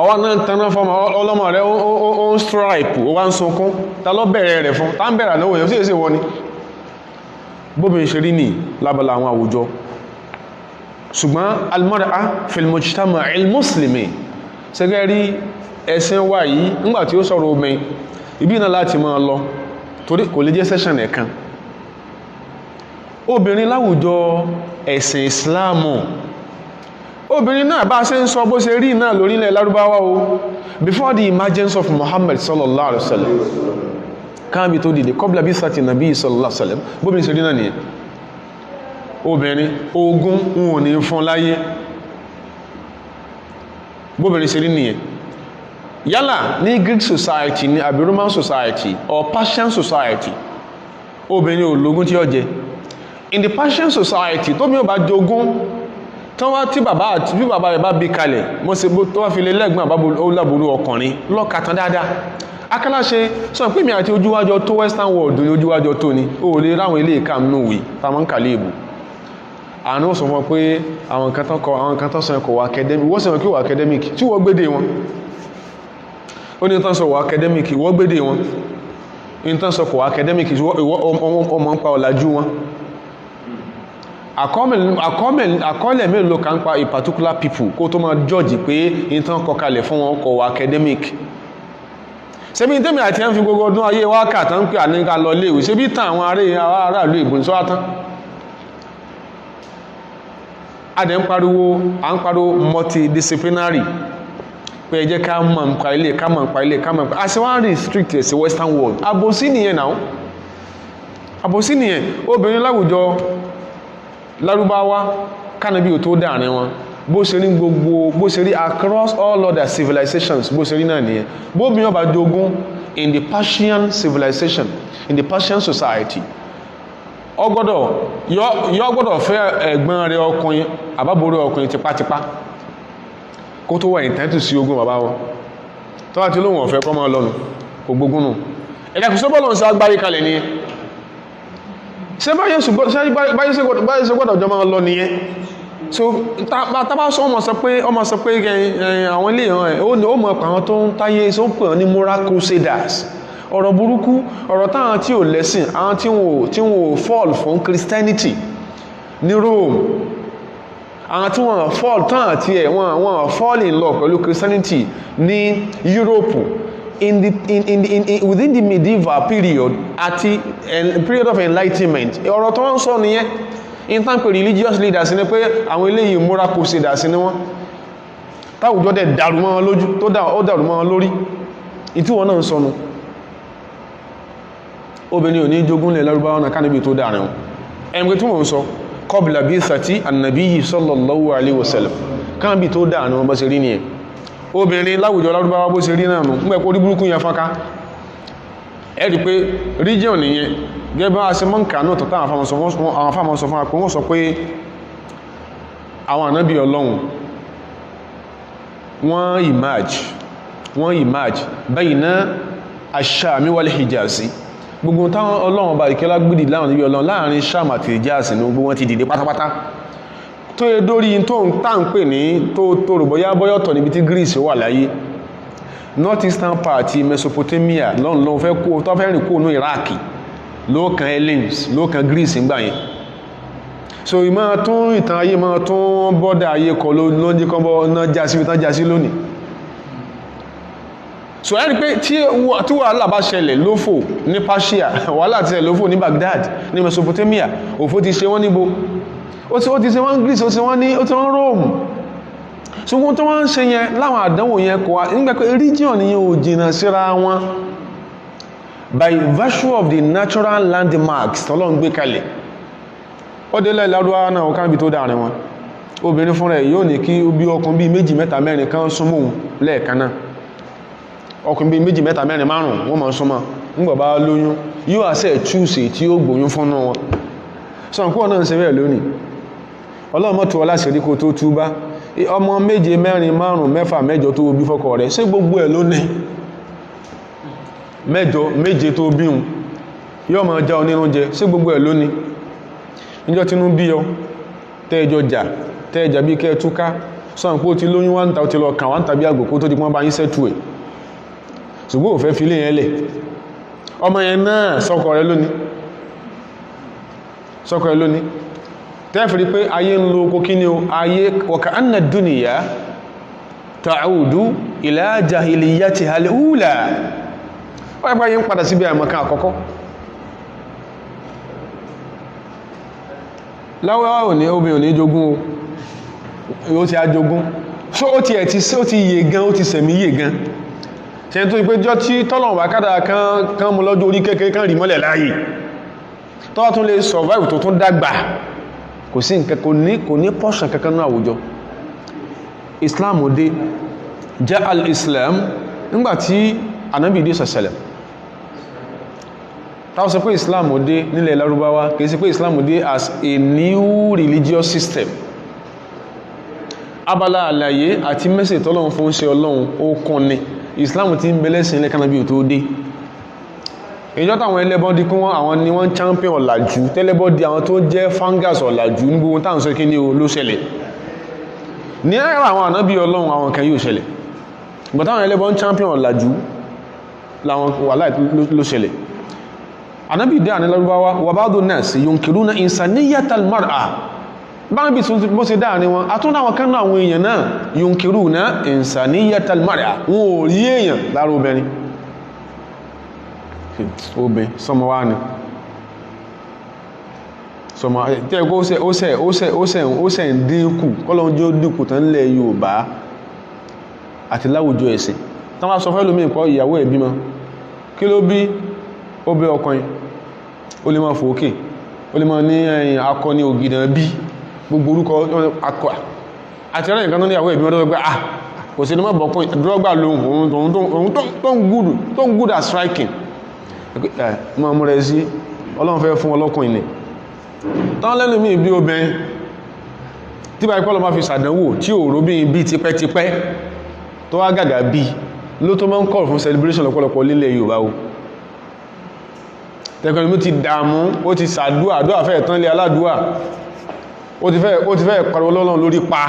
ọwọ́ náà tanná fọ́mọ ọlọ́mọ rẹ̀ ó ń stripe ó wá ń sunkún ta ló bẹ̀rẹ̀ rẹ̀ fún ta ń bẹ̀rẹ̀ lọ́wọ́ yẹn sí èsì wọ́n ni bóbi ṣe rí ní lábala àwọn àwùjọ ṣùgbọ́n al-mar'a fil mujtama' al-muslimi ṣẹ́gẹ́ rí ẹ̀sìn wà yìí nígbàtí ó sọ̀rọ̀ obìnrin ibi náà láti máa lọ torí kò lè jẹ́ session ẹ̀kan obìnrin láwùjọ ẹ̀sìn islamu obìnrin náà bá ṣe ń sọ bó ṣe rí náà lórílẹ̀ lárúbáwá o before the emergence of Muhammad sallallahu alaihi wasallam káàbí tó dìde qabla bisati nabi sallallahu alaihi wasallam bóbìnrin ṣe rí náà nìyẹn obìnrin ogún wọn ò ní fún láyé bóbìnrin ṣe rí nìyẹn yálà ní Greek society ní àbí Roman society or Persian society obìnrin ológun tí ó jẹ in the Persian society tó bí ó bá jogún tán wá tí bàbá àti bí bàbá rẹ̀ bá bí kalẹ̀ mọ́ sí tó wá fi lè lẹ́gbọ́n àbábòlú ọkùnrin lọ́kàtàn dáadáa akálàṣe sọ pé mi àti ojúwájọ tó western world ní ojúwájọ tó ní o lè ráwọn ilé ìkàmnúwì tàwọn kàlẹ̀ ìbò àánú sọ fún pé àwọn kan tán sọ ẹkọ̀ wà academic wọ́n sọ ẹkọ̀ wà academic tí wọ́n gbédè wọn ó ní tán sọ wà academic wọ́n gbédè wọn ní tán sọ kọ̀ wà academic ọmọ ń pa ọ̀làjú wọn àkọọ́lẹ̀ mélòó kan pa a particular people kó tó máa judge pé ní tán kọkalẹ̀ fún wọn kọ̀ wà academic ṣebí tẹ́mì àti ẹ̀ ń fi gbogbo ọdún ayé wákà tán pé àníkà lọ léèwé ṣebí tàn àwọn aráàlú ìbò sọ́wọ́ tán à ń pariwo multidisciplinary pé ẹ jẹ́ ká mọ̀ nípa ilé ká mọ̀ nípa ilé ká mọ̀ nípa àṣewá restrict sí western world àbòsí nìyẹn náà àbòsí nìyẹn obìnrin láwùjọ lárúbáwá kánàbí ò tó dáàrin wọn bó ṣe rí gbogbo bó ṣe rí across all other civilizations bó ṣe rí náà nìyẹn bó bí wọ́n bá jogún in the Persian civilization in the Persian society yọ gbọ́dọ̀ fẹ́ ẹ̀gbọ́n rẹ̀ ọkùnrin àbábòrò ọkùnrin tipátipá kó tó wà ìtẹ́tù sí ogún bàbá wọn tó wà tí lóhun ọ̀fẹ́ kọ́ máa lọ́nu kò gbógún nù ẹ̀dà kò sọ́bọ̀lọ́ sí agbárí kalẹ̀ nìyẹn ṣe báyé ṣe gbọ́dọ̀ jọ máa lọ nìyẹn so tàbá sọ ọmọ sọ pé àwọn ilé ìhàn ó mọ̀ pàwọn tó ń táyé só pè ní moral crusaders ọ̀rọ̀ burúkú ọ̀rọ̀ táwọn tí ò lẹ́sìn àwọn tí wọ́n fall fún Christianity ní Rome àwọn tí wọ́n fall tán àti ẹ̀ wọ́n fall in love pẹ̀lú Christianity ní Europe within the medieval period àti period of enlightenment ọ̀rọ̀ tó wọ́n sọ nìyẹn in time pé religious leaders ní pé àwọn eléyìí moral crusaders ní wọ́n táwùjọ dẹ̀ dàrú mọ́ wọn lójú tó dàrú mọ́ wọn lórí ìtí wọn náà sọnù obìnrin ò ní jogún lẹ̀ lárúbáwọ́ náà kánàbí tó dáàrin wọn ẹ̀mù tí wọ́n sọ qabla bi'thati an-nabiyyi sallallahu alaihi wasallam kánàbí tó dáàrin wọn bá ṣe rí nìyẹn obìnrin láwùjọ lárúbáwọ́ bó ṣe rí náà nù nígbà kó rí burúkú yẹn fọ́nká ẹ̀rí pé region nìyẹn gẹ́gẹ́ bá ṣe mọ́ nǹkan náà tọ́ta àwọn afáàmọ́ sọ fún àpò wọ́n sọ pé àwọn ànábì ọlọ́run wọ́n emerge bayna ash-Sham wal-Hijazi gbogbo táwọn ọlọ́run bá ìkẹ́lá gbìdì láwọn níbi ọlọ́run láàrin Sham àti Hijaz ní gbogbo wọn ti dìde pátápátá tó yẹ dórí tó ń tà ń pè ní tó rò bọ́yọ̀tọ̀ níbi tí Greece wà láyé north eastern part Mesopotamia lọ́nà fẹ́ kó tó fẹ́ rìn kó ní Iraq lóòkan Hellenes lóòkan Greece ńgbà yẹn so ìmọ̀ tún ìtàn ayé mọ́ tún bọ́dà ayé kọ lóúnjẹ kan bọ́ náà jásí tán jásí lónìí so ẹni pé tí wàhálà bá ṣẹlẹ̀ lófò ní Persia wàhálà ti ṣẹlẹ̀ lófò ní Baghdad ní Mesopotamia òfò ti ṣe wọ́n níbo ó ti ṣe wọ́n Greece ó ti wọ́n Rome so wọ́n tó wọ́n ń ṣe yẹn láwọn àdánwò yẹn kò wá nígbà pé region yẹn ò jìnnà síra wọn by virtue of the natural landmarks tọ́lọ́ ń gbé kalẹ̀ ó délẹ̀ lárúbáwá náà ọkàn bí tó dáàrin wọn obìnrin fún rẹ̀ yóò ní kí bí ọkùn bí méjì mẹ́ta mẹ́rin kan súnmọ́ lẹ́ẹ̀kan náà ọkùn bí méjì mẹ́ta mẹ́rin márùn wọ́n máa súnmọ́ nígbà bá lóyún yóò àṣẹ chúùsì tí ó gbóyún fún wọn sọ̀rọ̀ pọ̀ náà ń ṣe bẹ́ẹ̀ lónìí ọlọ́run mọ́tò ọláṣẹ́rí kó tó túbá ọmọ 7 4 5 6 mẹ́jọ tó bí fọ́kọ rẹ̀ ṣé gbogbo ẹ̀ lónìí 7 tó bíhun yóò máa já onírúnjẹ ṣé gbogbo ẹ̀ lónìí níjọ́ tínú bí ọ tẹ́ẹ̀jà bí kẹ́ túká sọ́n pé ó ti lóyún wá ń ta ó ti lọ kàn wá ń tàbí àgbò kó tó di pọ́n bá yín sẹ́tù ẹ̀ ṣùgbọ́n ò fẹ́ fi lè yẹn lẹ̀ ọmọ yẹn náà sọ́kọ rẹ̀ lónìí tẹ́fìrí pé ayé ń lo kó kíní o ayé wọ̀ká anna dúnìyà ta'udu ila jahiliyyatiha al-ula wọ́n yẹ́ pé ayé ń padà síbi àmọ̀kan àkọ́kọ́ láwọ́wọ́ òní obìnrin òní jogún ó ti ajogún so ó ti yè gan ó ti sẹ̀mí yè gan ṣe tó pé jọ tí tọ́lọ̀wà kádà kan mú lọ́jọ́ orí kékeré kan rí mọ́lẹ̀ láàyè tọ́wọ́ tún lè survive tó tún dàgbà kò sí nǹkan kò ní portion kankan ní àwùjọ Islam dé jẹ́ al-Islam nígbàtí Ànábì dé sọ̀sẹ̀lẹ̀ táwọn sọ pé Islam dé nílẹ̀ Lárúbáwá kìí sí pé Islam dé as a new religious system abala àlàyé àti mẹ́sẹ̀ tọ́lọ́run fún ṣe Ọlọ́run ó kún ní Islam ti ń bẹ̀lẹ́sìn ilẹ̀ Ànábì tó dé ìjọ táwọn ẹlẹ́bọn di kún àwọn ni wọ́n champion ọ̀làjú tẹ́lẹ́bọ́ di àwọn tó jẹ́ fangers ọ̀làjú ní gbogbo táwọn sọ kí ní o ló ṣẹlẹ̀ ní ẹ̀rọ àwọn ànábì Ọlọ́run àwọn kan yóò ṣẹlẹ̀ ìgbà táwọn ẹlẹ́bọn champion ọ̀làjú láwọn wà láì ló ṣẹlẹ̀ ànábì dé àní Lárúbáwá wa ba'du nas yunkiruna insaniyatal mar'a báwọn bí bó ṣe dáa ní wọn àtúndà wọn kan náà àwọn èèyàn náà yunkiruna insaniyatal mar'a wọn ò rí èèyàn lára obìnrin obìn sọmọ wá ní sọmọ tẹ́ẹ̀kọ́ ó sẹ̀ ń dínkù kọ́lọ́n jẹ́ ó dínkù tán lẹ̀ Yorùbá àti láwùjọ ẹ̀sìn tán wá sọ fẹ́ lómi ìpọ̀ ìyàwó ẹ̀ bímọ kí ló bí ó bẹ́ ọkùnrin ó lè máa fòókè ó lè máa ní ẹ̀yìn akọni ògìdàn bí gbogbo orúkọ akọ àti ẹ̀rẹ́ nǹkan tó ní ìyàwó ẹ̀ bímọ tó gbé kò sí ní mọ́ bọ̀kún drọ́gbà lóhun tó ń good at striking mọ́ mú rẹ̀ sí Ọlọ́run fẹ́ fún ọlọ́kùnrin ní tán lẹ́nu mí bí obìnrin tí bá ipọ́ lọ máa fi sàdánwò tí ò rò bí tipẹ́tipẹ́ tó wá gàgà bí ló tó máa ń kọ̀ fún celebration lọ́pọ̀lọpọ̀ lílẹ̀ Yorùbá o tẹ́kọ̀ọ́ mi ti dààmú ó ti sàdúà àdúà fẹ́ tán lé aládùà ó ti fẹ́ pariwo lọ́lọ́run lórí pa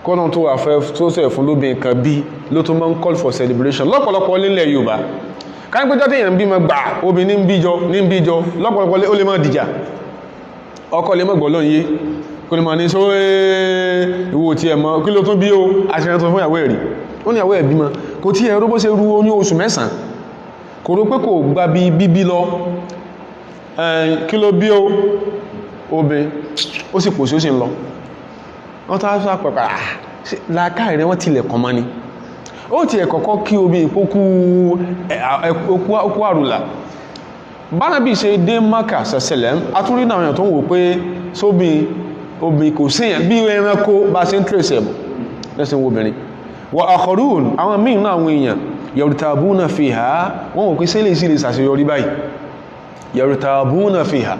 kọ́nà tó wà fẹ́ tó sẹ̀ fún lóbìnrin kan bí ló tó máa ń call for celebration lọ́pọ̀lọpọ̀ lílẹ̀ Yorùbá káńpẹ́jọ́ tí èyàn bí mọ́ gbà obìnrin ní ń bíjọ lọ́pọ̀lọpọ̀ ó lè mọ́ dìjà ọkọ lè mọ́ gbọ́lọ́ yé kò lè mọ́ ní sóé ìwò tí ẹ mọ́ kí ló tún bí ó aṣẹ́rẹ́ tó fún ìyàwó ẹ̀rí ó ní ìyàwó ẹ̀bí mọ́ kò tí ẹ̀rọ bó ṣe rú oyún oṣù 9 kò rò pé kò gba bí bíbí lọ kí ló bí ó obìn ó sì pò sí ó sì ń lọ wọ́n tó á pẹ̀pẹ̀ láàkáì rẹ̀ wọ́n tilẹ̀ kàn mọ́ ni ó ti ẹ̀kọ̀kọ́ kí obi ìpókú àrùlà bánàbí ṣe dé Mákà sẹ̀sẹ̀lẹ̀ atúrí náà yàn tó ń wò pé sóbi obì kò síyàn bí ẹranko bá ṣe ń tírèsì ẹ̀bù lẹ́sìn wo obìnrin wà akharun àwọn míì náà àwọn èèyàn yartabuna fiha wọ́n wò pé sílẹ̀ sí lè ṣàṣeyọrí báyìí yartabuna fiha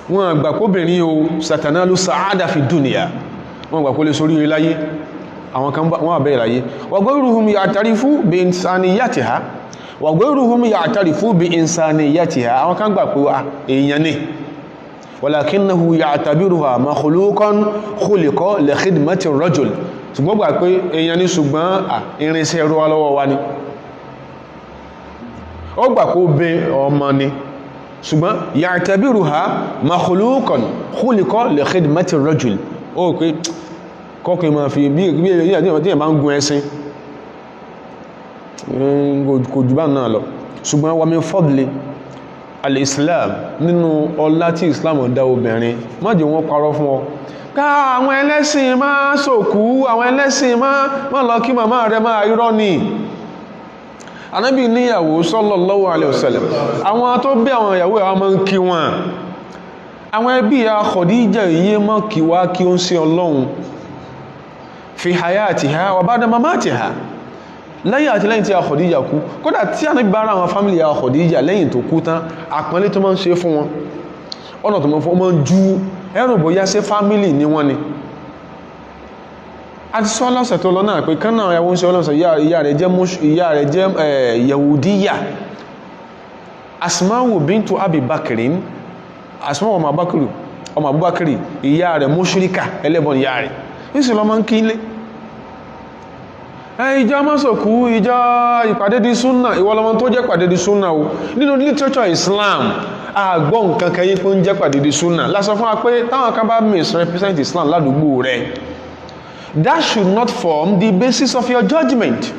wọ́n gbà kóbìnrin o satanalu sa'ada fi dunya wọ́n gbà kó lè sórí rí láyé àwọn kan wọ́n àbẹ́ ìráyé wa ghayruhum ya'tarifu bi insaniyatiha wa ghayruhum ya'tarifu bi insaniyatiha àwọn kan gbà pé èèyàn ní walakinnahu ya'tabiruha makhluqan khuliqa li khidmati ar-rajul ṣùgbọ́n gbà pé èèyàn ní ṣùgbọ́n irinṣẹ́ ẹrú wa lọ́wọ́ wa ni ó gbà kó bẹ ọmọ ni ṣùgbọ́n ya'tabiruha makhluqan khuliqa li khidmati ar-rajul ó pé kọ́kùn ma fi bí ẹ̀ bá ń gun ẹṣin kò jù bá náà lọ ṣùgbọ́n wa min fadli al-islam nínú ọlá tí islam dá obìnrin má jẹ́ wọ́n parọ́ fún ọ ká àwọn ẹlẹ́sìn máa sòkú àwọn ẹlẹ́sìn máa lọ kí màmá rẹ máa irọ́ ni anábì níyàwó sallallahu alaihi wasallam àwọn tó bí àwọn ìyàwó ẹ̀ máa ń kí wọn àwọn ẹbí ya Khadija yíé mọ́ kí wá kí ó ń sí Ọlọ́run fi hayatiha wa ba'da mamatiha lẹ́yìn àti lẹ́yìn tí a Khadija kú kódà tí Ànábì bá ra àwọn fámílì a Khadija lẹ́yìn tó kú tán àpọ́nlé tó máa ń ṣe fún wọn ọ̀nà tó máa ń ju ẹrù bóyá ṣe fámílì ní wọ́n ni a ti sọ lọ́sẹ̀ tó lọ náà pé kán náà ẹwọ́n ṣe ọlọ́sẹ̀ ìyá rẹ̀ jẹ́ Yahudiya Asma'u bintu Abi Bakrin Asma'u ọmọ Abubakiri ìyá rẹ̀ mushrika ẹlẹ́bọn ìyá rẹ̀ nísìn lọ máa ń kí ilé ìjọ mọ́sọ̀kú ìjọ ìpàdé di súnnà ìwọlọmọ tó jẹ́ pàdé di súnnà o nínú literature Islam àgbọ́ nǹkan kẹyí pé ń jẹ́ pàdé di súnnà lásọ fún wa pé táwọn kan bá misrepresent Islam ládùúgbò rẹ̀ that should not form the basis of your judgment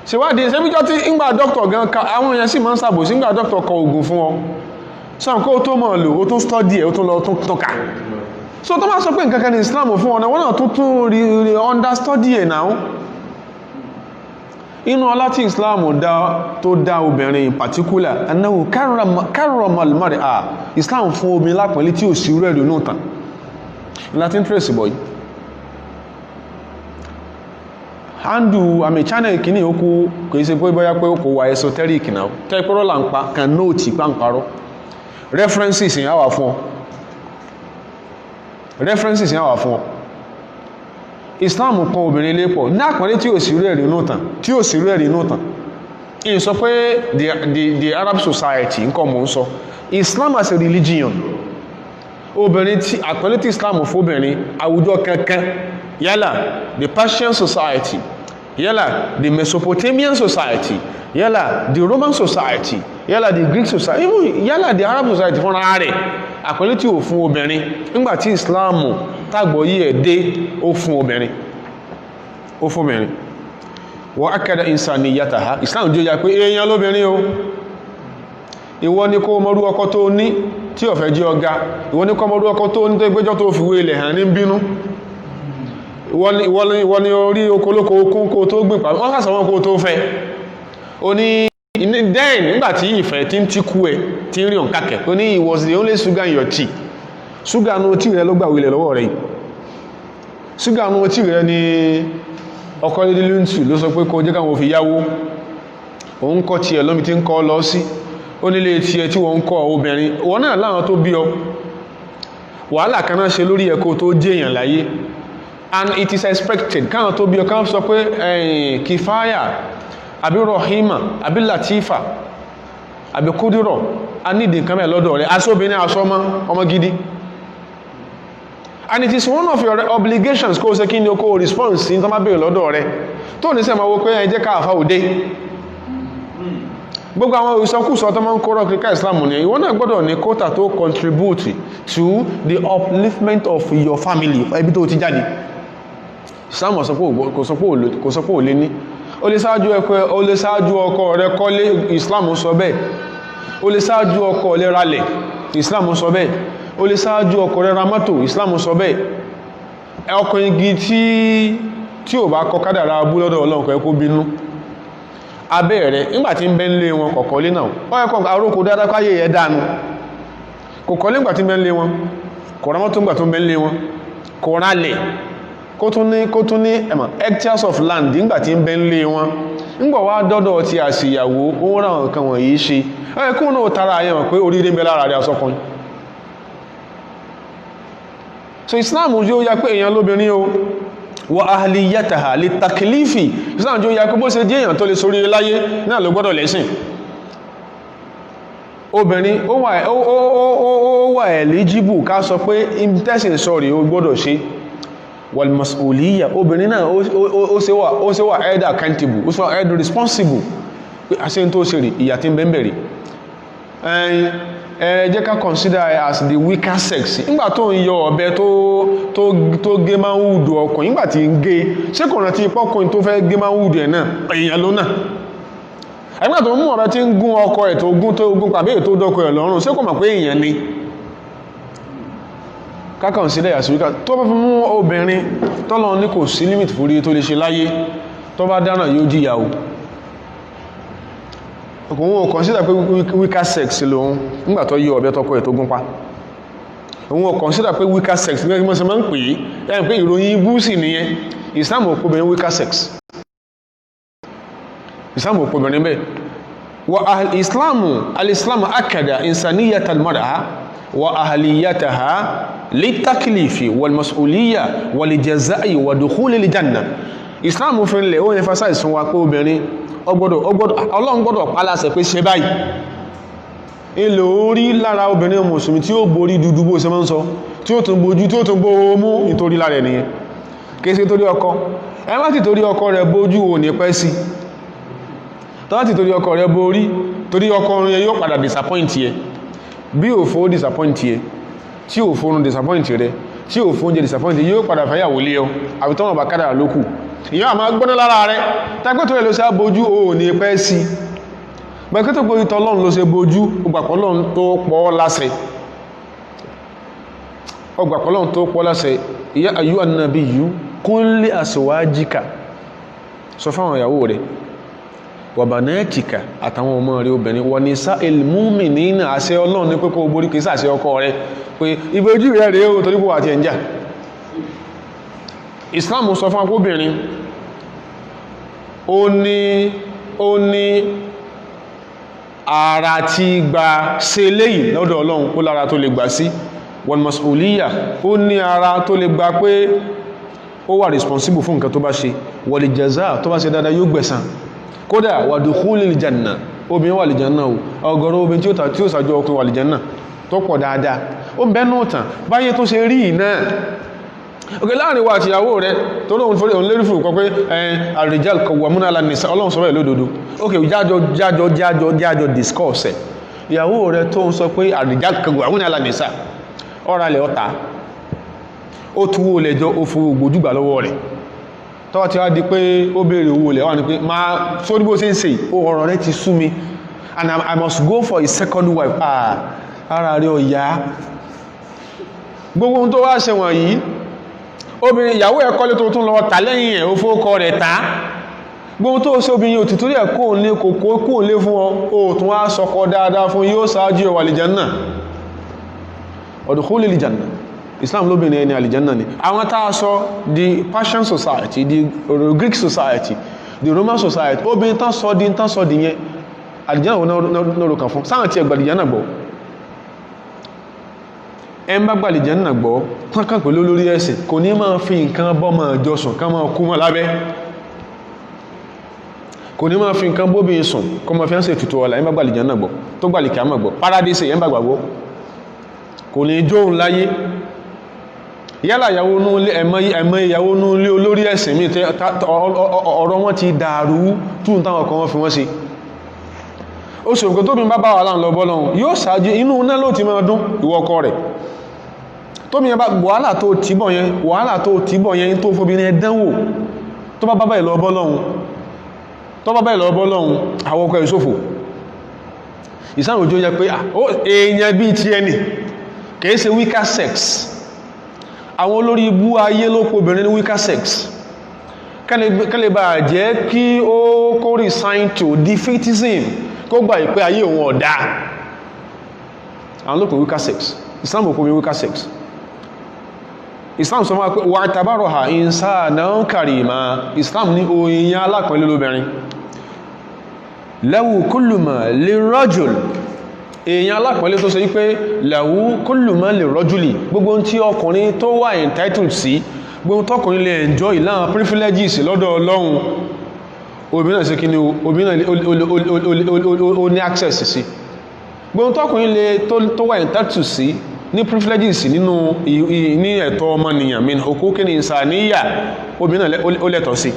ṣèwádìí ṣébíjọ́ tí ìgbà dọ́kítọ̀ gan ka àwọn èèyàn sì máa ń sàbòsí ìgbà dọ́kítọ̀ kọ ògùn fún ọ sọ́n kó tó mọ̀ lò ó tún study ẹ̀ ó tún lọ tún ká so tó bá sọ pé nǹkan kan ní Islam fún ọ̀nà wọ́n náà tún rí understudy ẹ̀ náà inú ọlá tí Islam tó dá obìnrin in particular annahu karrama al-mar'a Islam fún obìnrin lápẹ̀lẹ́ tí ò sí rẹ̀ lónú tàn láti trace boy handle àmì channel kìíní okú kò ṣe pé bóyá pé kò wà esoteric náà tẹ́ pẹ́rọ́ là ń pa kan nóòtì pàǹparọ́ references yẹn wà fún ọ references yẹn wà fún ọ Islam kan obìnrin lépọ̀ ní àpẹẹrẹ tí ò sí rẹ̀ rí inú tàn in sọ pé the Arab society nǹkan mọ̀ ń sọ Islam as a religion obìnrin tí àpẹẹrẹ tí Islam fóbìnrin àwùjọ kankan yálà the Persian society yálà the Mesopotamian society yálà the Roman society yálà the Greek society even yálà the Arab society fúnra rẹ̀ àpẹẹrẹ tí ò fún obìnrin nígbàtí Islam tàgbọ̀ yí ẹ̀ dé ó fún obìnrin wọ́n akada insaniyataha Islam jẹ́ ya pé èèyàn lóbìnrin o ìwọ ni kó mọ́rú ọkọ tó ní tí ó fẹ́ jẹ́ ọ̀gá ìwọ ni kó mọ́rú ọkọ tó ní tó gbẹ́jọ́ tó fi wé ilẹ̀ hàn ní bínú ìwọ ni orí okolóko okún kó tó gbìn pàmí wọ́n kà sọ́wọ́n kó tó fẹ́ o ní then nígbàtí ìfẹ́ tí ń tíkú ẹ tí ń rí ọ̀nkàkẹ́ o ní it was the only sugar in your tea sugar nù tí rẹ ló gbà wílẹ̀ lọ́wọ́ rẹ̀ sugar nù tí rẹ ni ọkọ̀ lílùntù ló sọ pé kó jẹ́ káwọn fi yáwó òun kọ́ tí ẹ lọ́mi tí ń kọ́ lọ sí ó nílé tí ẹ tí wọ́n ń kọ́ obìnrin wọ́n náà láwọn tó bí ọ wàhálà kan náà ṣe lórí ẹ̀kọ́ tó jẹ́yàn láyé and it is expected káwọn tó bí ọ káwọn sọ pé kìfáyà àbí rọ̀hímà àbí latifa àbí kúdírọ̀ a nídìí nǹkan mẹ́ lọ́dọ̀ rẹ̀ aṣóbìnrin aṣọ́mọ́ ọmọ gidi and it is one of your obligations kó ṣe kí ní okó response ní tó má bèèrè lọ́dọ̀ rẹ̀ tó ní sẹ́mọ̀ wó pé ẹ jẹ́ káàfà òdé gbogbo àwọn ìsọkúsọ tó máa ń kọ́rọ̀ kíríkà Islam ní ìwọ náà gbọ́dọ̀ ní quota tó contribute to the upliftment of your family ẹbí tó ti jáde Islam kò sọ pé ò lé ní ó lè ṣáájú ọkọ rẹ̀ kọ́lé Islam sọ bẹ́ẹ̀ ó lè ṣáájú ọkọ rẹ̀ ralẹ̀ Islam sọ bẹ́ẹ̀ ó lè ṣáájú ọkọ rẹ̀ ra mọ́tò Islam sọ bẹ́ẹ̀ ọkọ̀ igi tí ò bá kọ kádàrá abú lọ́dọ̀ Ọlọ́run kò kó bínú abẹ́ rẹ̀ nígbàtí ń bẹ nílé wọn kọ̀kọ́lé náà ó yẹ kọ́ arókò dáadáa káyé ẹ̀ dánú kọ̀kọ́lé nígbàtí ń bẹ nílé wọn kọ̀rámọ́ tó ń gbà tó ń bẹ nílé wọn kọ̀rálẹ̀ kó tún ní hectares of land nígbàtí ń bẹ nílé wọn nígbà wá dọ́dọ̀ ti àṣìyàwó ó rà nǹkan wọ̀nyí ṣe ẹ̀ kó náà tara ayé wọn pé oríire ń bẹ lára rẹ̀ asọ́kùnrin so Islam yóò yá pé èèyàn lóbìnrin o wa ahliyataha li taklifi Islam jọ ya kó bó ṣe jẹ́ èèyàn tó lè sórí láyé náà ló gbọ́dọ̀ lẹ́sìn obìnrin ó wà eligible ká sọ pé intestine sorry ó gbọ́dọ̀ ṣe wal mas'uliyya obìnrin náà ó ṣe wà held accountable ó ṣe wà held responsible pé àṣẹ tó ṣe rí ìyà tí ń bẹ̀rẹ̀ jẹ́ ká consider as the weaker sex nígbà tó ń yọ ọ̀bẹ tó gé máa ń wùdù ọkùnrin nígbà tí ń gé ṣé kò rántí pọ́kùnrin tó fẹ́ gé máa ń wùdù ẹ̀ náà èèyàn ló náà nígbà tó mú ọ̀bẹ tí ń gún ọkọ ẹ̀ tó gún pàbí ètò dọ́kọ ẹ̀ lọ́rùn ṣé kò mọ̀ pé èèyàn ni ká consider as weaker tó bá fi mú obìnrin tọ́lọ ní kò sí limit fúrí tó lè ṣe láyé tó bá dáná yóò jíyà o òun ò consider pé weaker sex lòun nígbàtọ́ yí ọ̀bẹ tọ́kọ ẹ̀ tó gún pa òun ò consider pé weaker sex gẹ́gẹ́ bí wọ́n ṣe máa ń pè é yáà pé ìròyìn ibú sì nìyẹn Islam ò pè obìnrin weaker sex Islam ò pòbìnrin bẹ́ẹ̀ wa al-islamu akada insaniyata al-mar'a wa ahliyataha litaklifi wal mas'uliyya wal jazaa'i wa dukhuli al-janna. Islam fi nlẹ̀ ó emphasize fún wa pé obìnrin Ọlọ́run gbọ́dọ̀ pa láṣẹ pé ṣe báyìí. Ilé orí lára obìnrin mùsùlùmí tí ó borí dúdú bó ṣe máa ń sọ, tí ó tún bojú, tí ó tún bó mú nítorí lára ẹniyẹn. Kéèsì torí ọkọ. Ẹ má ti torí ọkọ rẹ̀ bójú ò ní pẹ́ sí. Tọ́ ti torí ọkọ rẹ̀ borí, torí ọkọ rẹ̀ yóò padà disappoint yẹ. Bí òfò disappoint yẹ, tí òfò disappoint rẹ̀, tí òfò oúnjẹ disappoint yóò padà fẹ́yàwó lé ọ, àbí tọ́wọ̀n bá kádà lókù. Ìyá àmà gbọ́nà lára rẹ̀, tàbí tó rẹ̀ ló ṣe bójú ò ní pẹ́ sí. Bẹ̀kẹ́ tó gbójú tọ́lọ́run ló ṣe bójú, ọgbàpọ̀lọ́run tó pọ̀ láṣẹ. Ọgbàpọ̀lọ́run tó pọ̀ láṣẹ, ya ayyuhan nabiyyu qul li azwajika, sọ fáwọn ìyàwó rẹ̀, wa banatika àtàwọn ọmọ rẹ̀ obìnrin, wa nisa'il mu'minina, àṣẹ Ọlọ́run ní pé kó borí kìí sàṣẹ ọkọ rẹ̀, pé ìbojú rẹ̀ rẹ̀ ó torí kó wà tí ẹ̀ ń jà. Islam sọ fún akóbìnrin, ó ní ara tí gba ṣe léyìí lọ́dọ̀ Ọlọ́run, ó lára tó lè gbà sí wal mas'uliyya, ó ní ara tó lè gbà pé ó wà responsible fún nǹkan tó bá ṣe wal jazaa, tó bá ṣe dáadáa yóò gbẹ̀san. Kódà wà dukhulil janna, obìnrin wà lè janna o, ọgọ́rọ̀ obìnrin tí ó sàjọ ọkùnrin wà lè janna tó pọ̀ dáadáa. Ó bẹ́nú tàn báyé tó ṣe rí náà. Òkè láàrin wa àti ìyàwó rẹ̀ tó lóun fórí òun lérí fún ìkọ́ pé ar-rijal qawwamuna 'ala an-nisa, Ọlọ́run sọ̀rọ̀ ẹ̀ lódodo. Òkè jájọ discourse ẹ̀. Ìyàwó rẹ̀ tó ń sọ pé ar-rijal qawwamuna 'ala an-nisa, ọ̀rọ̀ alẹ́ ọ̀ta, ó túwó lẹ́jọ́ ó fún ògbójúgbà lọ́wọ́ rẹ̀. Tọ́wọ́ ti wá di pé ó béèrè owó lẹ̀ wá ní pé máa sórí bó ṣe ń ṣe ọ̀rọ̀ rẹ̀ ti sú mi and I must go for a second wife. Ara rẹ̀ ọ̀yá. Gbogbo ohun tó wá ṣe wọ̀nyí, obìnrin ìyàwó ẹ̀ kọ́lé tó tún lọ tà lẹ́yìn ẹ̀ ó fóókọ rẹ̀ ta. Gbogbo tó ṣe obìnrin ò tìtorí ẹ̀ kóòn lé kòkó kóòn lé fún ọ, ó tún wá sọkọ dáadáa fún yóò ṣáájú ẹwà àlìjánà. Udkhulil janna. Islam lóbìnrin ẹni àlìjánà ni. Àwọn tá a sọ the Persian society, the Greek society, the Roman society, obìnrin tán sọ di yẹn àlìjánà wọn náà rò kàn fún sáwọn tí ẹgbà àlìjánà gbọ́. Ẹ ń bá gbà àlìjánà gbọ́ kankan pẹ̀lú olórí ẹ̀sìn kò ní máa fi nǹkan bọ́ máa jọ sùn ká máa kú mọ́ lábẹ́, kò ní máa fi nǹkan bóbi sùn kó máa fi ń ṣe tutù ọ̀la. Ẹ ń bá gbà àlìjánà gbọ́ tó gbà àlìkíámà gbọ́ paradise ẹ ń bá gbàgbọ́ kò ní jóun láyé. Yálà ìyàwó núlé ẹ̀mọ́ ìyàwó núlé olórí ẹ̀sìn mi ọ̀rọ̀ wọn ti dàrú tún táwọn kan wọ́n fi wọ́n sí. Ó ṣe òkè tóbi bá wà láàrín lọ́bọ́ lọ́hun yóò ṣáájú inú náà ló ti máa dún ìwọ ọkọ rẹ̀. Tóbi bá wàhálà tó tìbọ̀ yẹn tó fóbìnrin ẹ̀dánwò tó bá bá ìlọ́bọ́ lọ́hun àwọn ọkọ ìṣòfò. Ìsáàrùn òjò yẹ pé èèyàn bí ti ẹni kìí ṣe weaker sex. Àwọn olórí ibú ayé ló pò obìnrin ní weaker sex kẹ́lẹ̀ bá jẹ́ kí ó kó resign to defeatism, kó gbà ìpé ayé òun ọ̀dá. Àwọn ló pò weaker sex. Islam ò pò weaker sex. Islam sọ máa pé wà tàbárọ̀hà insanan karima. Islam ní òyìnyàn alápẹ̀lẹ́ lóbìnrin. Lahu kullu ma lirajul, èèyàn alápẹ̀lẹ́ tó ṣe wípé lahu kullu ma lirajuli, gbogbo tí ọkùnrin tó wà entitled sí, gbogbo tọkùnrin lè enjoy láwọn privileges lọ́dọ̀ Ọlọ́run, obìnrin sí kí ni obìnrin ó ní access sí. Gbogbo tọkùnrin lè tó wà entitled sí ní privileges nínú ní ẹ̀tọ́ ọmọnìyàn min huquqil insaniyya, obìnrin ó lẹ́tọ̀ọ́ sí.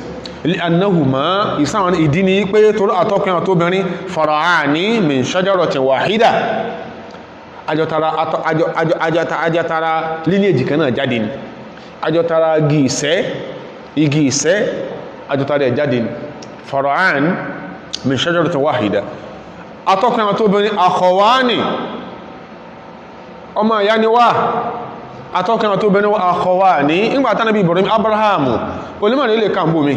Annahuma ìsáwọn ìdí ni pé tó àtọkùnrin àtóbìnrin fara'ani min shajaratin wahida, ajọtara lineage kan náà jáde ni, ajọtara igi ìṣẹ́ ajọtara ẹ̀ jáde ni. Fara'ani min shajaratin wahida, àtọkùnrin àtóbìnrin akhawani, ọmọ ìyá ni wá. Àtọkùnrin àtóbìnrin akhawani, nígbàtá Nábì Ibrahim Abrahamu olímọ̀rin ilé kàmbò mi,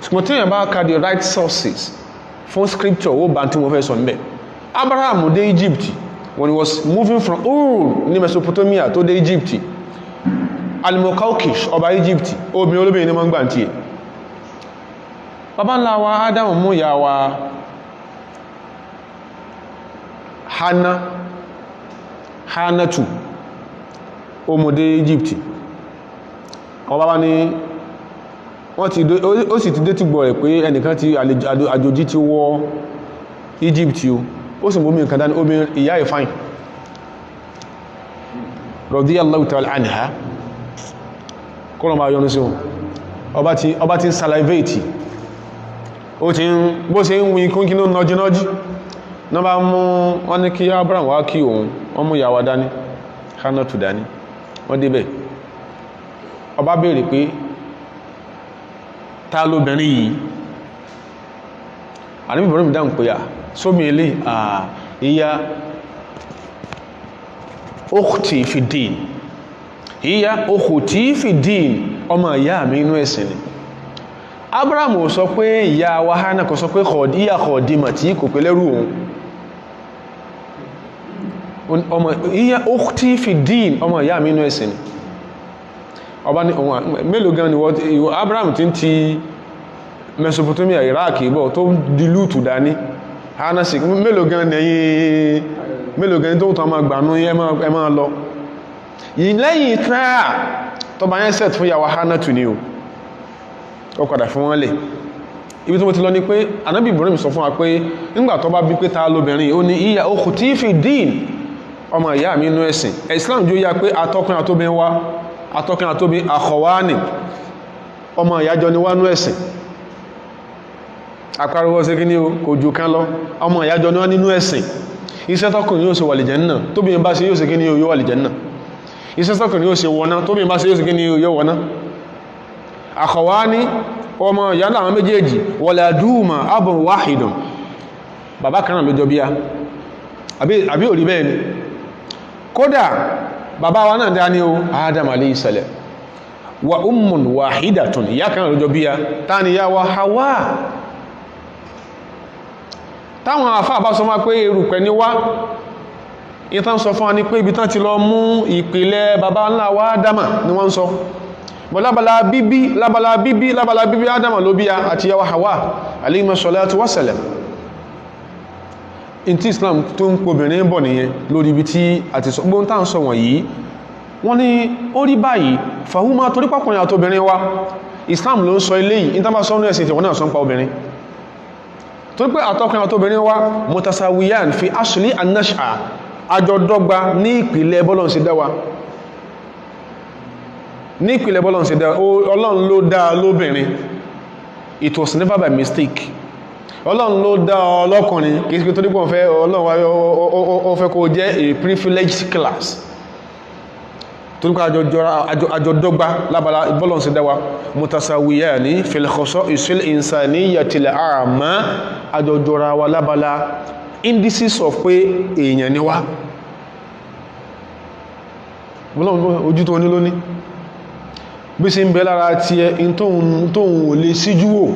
ṣùgbọ́n tí yẹn bá ka the right sources fún scripture ó bá tí wọ́n fẹ́ sọ níbẹ̀. Abraham dé Egypt when he was moving from Ur ní Mesopotamia tó dé Egypt, Al-Muqawqish ọba Egypt obìnrin olóbìnrin ní wọ́n gbà tí ẹ̀ bàbá ńlá wa Ádámù mú ìyá wa Hánátù ọmọdé Egypt àwọn bàbá ní ó sì ti dé tí gbọ́ rẹ̀ pé ẹnìkan ti àjòjì ti wọ Egypt ó sì mú mi nǹkan dání omi ìyá ìfáìn radiyallahu ta'ala anha kọ́lọ̀ máa yọnu sí wọn ọba ti ń salivate ó ti ń bó ṣe ń wí kún kí ní nọjínọjí náà bá mú wọ́n ní kí Abraham wá kí òun wọ́n mú ìyàwó dání Hánátù dání wọ́n débẹ̀ ọba béèrè pé ta lóbìnrin yìí àníbì bọ̀rọ̀ mi dáhùn pé sómi ilé ìyá ukhti fi din ìyá ukhti fi din ọmọ ìyá mi inú ẹ̀sìn ni Abraham ò sọ pé ìyá wa Hánà kò sọ pé ìyá Khadima tí kò pé lẹ́rù òun ọmọ ìyá ukhti fi din ọmọ ìyá mi inú ẹ̀sìn ni ọba ní ohun mélòó gan ni wọ́n Abraham ti Mesopotamia Iraq bọ̀ tó di lútù dání Hánà sí mélòó gan tó tán máa gbànú ẹ máa lọ lẹ́yìn tíráà tó bá yẹn set fún ìyàwó Hánátù ni ó padà fún wọn lẹ̀ ibi tó mo ti lọ ní pé Ànábì Ibrahim sọ fún wa pé nígbà tó bá bí pé ta lóbìnrin ó ní ìyá ukhti fi din ọmọ ìyá mi inú ẹ̀sìn Islam jó yá pé atọ́kùnrin àtóbin wá atọ́kùnrin àtóbin akhawani ọmọ ìyájọ ni wá nú ẹ̀sìn àpárọwọ́ sí kí ní kò jù kan lọ ọmọ ìyájọ ni wá nínú ẹ̀sìn iṣẹ́ tọ́kùnrin yóò ṣe wà lìjẹ́nnà tóbi bá ṣe yóò ṣe kí ní yóò wà lìjẹ́nnà iṣẹ́ tọ́kùnrin yóò ṣe wọná tóbi bá ṣe yóò ṣe kí ní yóò wọná akhawani ọmọ ìyá láwọn méjèèjì waladuma abun wahidun bàbá kan náà ló jọ bí àbí ò rí bẹ́ẹ̀ ni kódà bàbá wa náà dá ní o Adam alayhi salam wa ummun wahidatun ìyá kan náà ló jọ bí ta ni ìyá wa Hawa táwọn àfáà bá sọ máa pé erùpẹ̀ ní wá ìtàn sọ fún wa ní pé ibi tán ti lọ mú ìpìlẹ̀ bàbá ńlá wa Ádámà ni wọ́n sọ bọ̀ lábala bíbí Ádámà ló bí àti ìyá wa Hawa alayhi salatu wa salam in tí Islam tó ń pòbìnrin bọ̀ nìyẹn lórí ibi tí a ti sọ gbóhun tàà ń sọ wọ̀nyí wọ́n ní ó rí báyìí fàhúmá torí pàkùnrin àtobìnrin wa Islam ló ń sọ ilé yìí in tàbí sọ́nà ẹ̀sìn tí wọ́n náà sọ ń pa obìnrin torí pé àtọkùnrin àtobìnrin wa mutasawiyan fi asli an-nash'a àjọdọ́gba ní ìpìlẹ̀ bọ́lọ̀ sí dáwà ní ìpìlẹ̀ bọ́lọ̀ sí dáwà Ọlọ́run ló dá lóbìnrin it was never by mistake Ọlọ́run ló dá ọlọ́kùnrin kìí sí tó dípò fẹ́ Ọlọ́run ó fẹ́ kó jẹ́ a privileged class tó nípa àjọdọ́gba lábàlá bọ́lọ̀ sí dáwà mutasawiyani fil khasa'is insaniyyatil a'ma àjọjọra wa lábàlá indices of pé èèyàn ni wá ojú tó ní lóní bí sí ń bẹ lára tí ẹ in tóhun ò lè síjú wò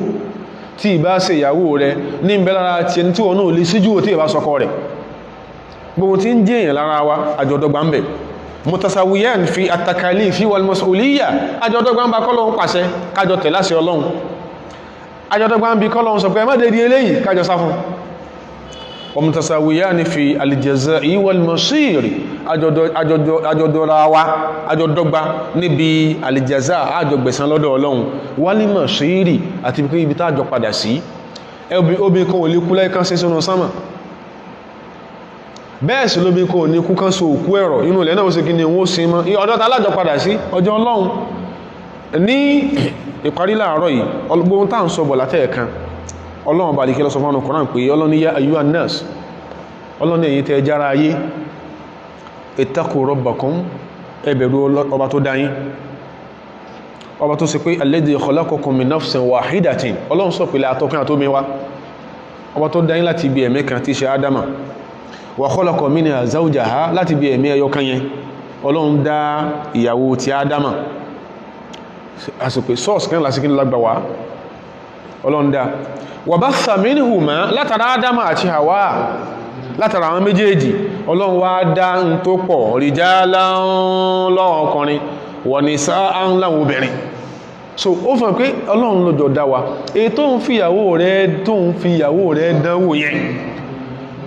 tí ìbá ṣe ìyàwó rẹ̀ ní ń bẹ lára tí ẹni tí wọ́n náà lè síjú wò tí ìbá sọkọ rẹ̀ gbogbo tí ń jẹ́ èèyàn lára wa àjọ̀dọ́gba ń bẹ mutasawiyan fi at-takalif wal mas'uliyya àjọ̀dọ́gba ń bá kọ́lọ́hun pàṣẹ kájọ tẹ̀ láṣẹ Ọlọ́run àjọ̀dọ́gba ń bí kọ́lọ́hun sọ pé ẹ má dé di eléyìí kájọ sá fún ومتساويان في الجزاء والمصير àjọdọ́ra wa àjọdọ́gba níbi alìjẹzà àjọgbẹ̀san lọ́dọ̀ Ọlọ́run wálé mọ̀síìrì àti ibi tá àjọ padà sí obìnrin kan ò lè kú lẹ́ẹ̀kan sí sínú sánmà bẹ́ẹ̀ sí lóbìnrin kan ò ní kú kan so òkú ẹ̀rọ inú ilẹ̀ náà ó sì kí ni wọ́n sí mọ́ ọjọ́ tá lájọ padà sí ọjọ́ Ọlọ́run ní ìparí láàárọ̀ yìí ọlọ́gbọ́n tá à ń sọ bọ̀ látẹ̀ẹ̀kan Ọlọ́run bá lè kí lọ sọ fún Kùránì pé Ọlọ́run ní yá ayyuhan nas Ọlọ́run ní èyí tẹ́ jára ayé ittaqu rabbakum ẹ bẹ̀rù ọba tó dáyín ọba tó sì pé alladhi khalaqakum min nafsin wahidatin Ọlọ́run sọ pé àtọkùnrin àtóbi wá ọba tó dáyín láti bí ẹ̀mí kan tí ṣe Ádámà wa khalaqa minha zawjaha láti bí ẹ̀mí ẹyọ kan yẹn Ọlọ́run dá ìyàwó ti Ádámà àsìkò sọ́ọ̀sì kan lásìkò lágbàwá Ọlọ́run dá wa batha minhuma látara Ádámà àti Hawa látara àwọn méjèèjì Ọlọ́run wá dá ń tó pọ̀ rijalan lọ́wọ́ ọkùnrin wa nisaan láwọn obìnrin so ó fẹ́ pé Ọlọ́run ló jọ dá wa èyí tó ń fi ìyàwó rẹ̀ dánwò yẹn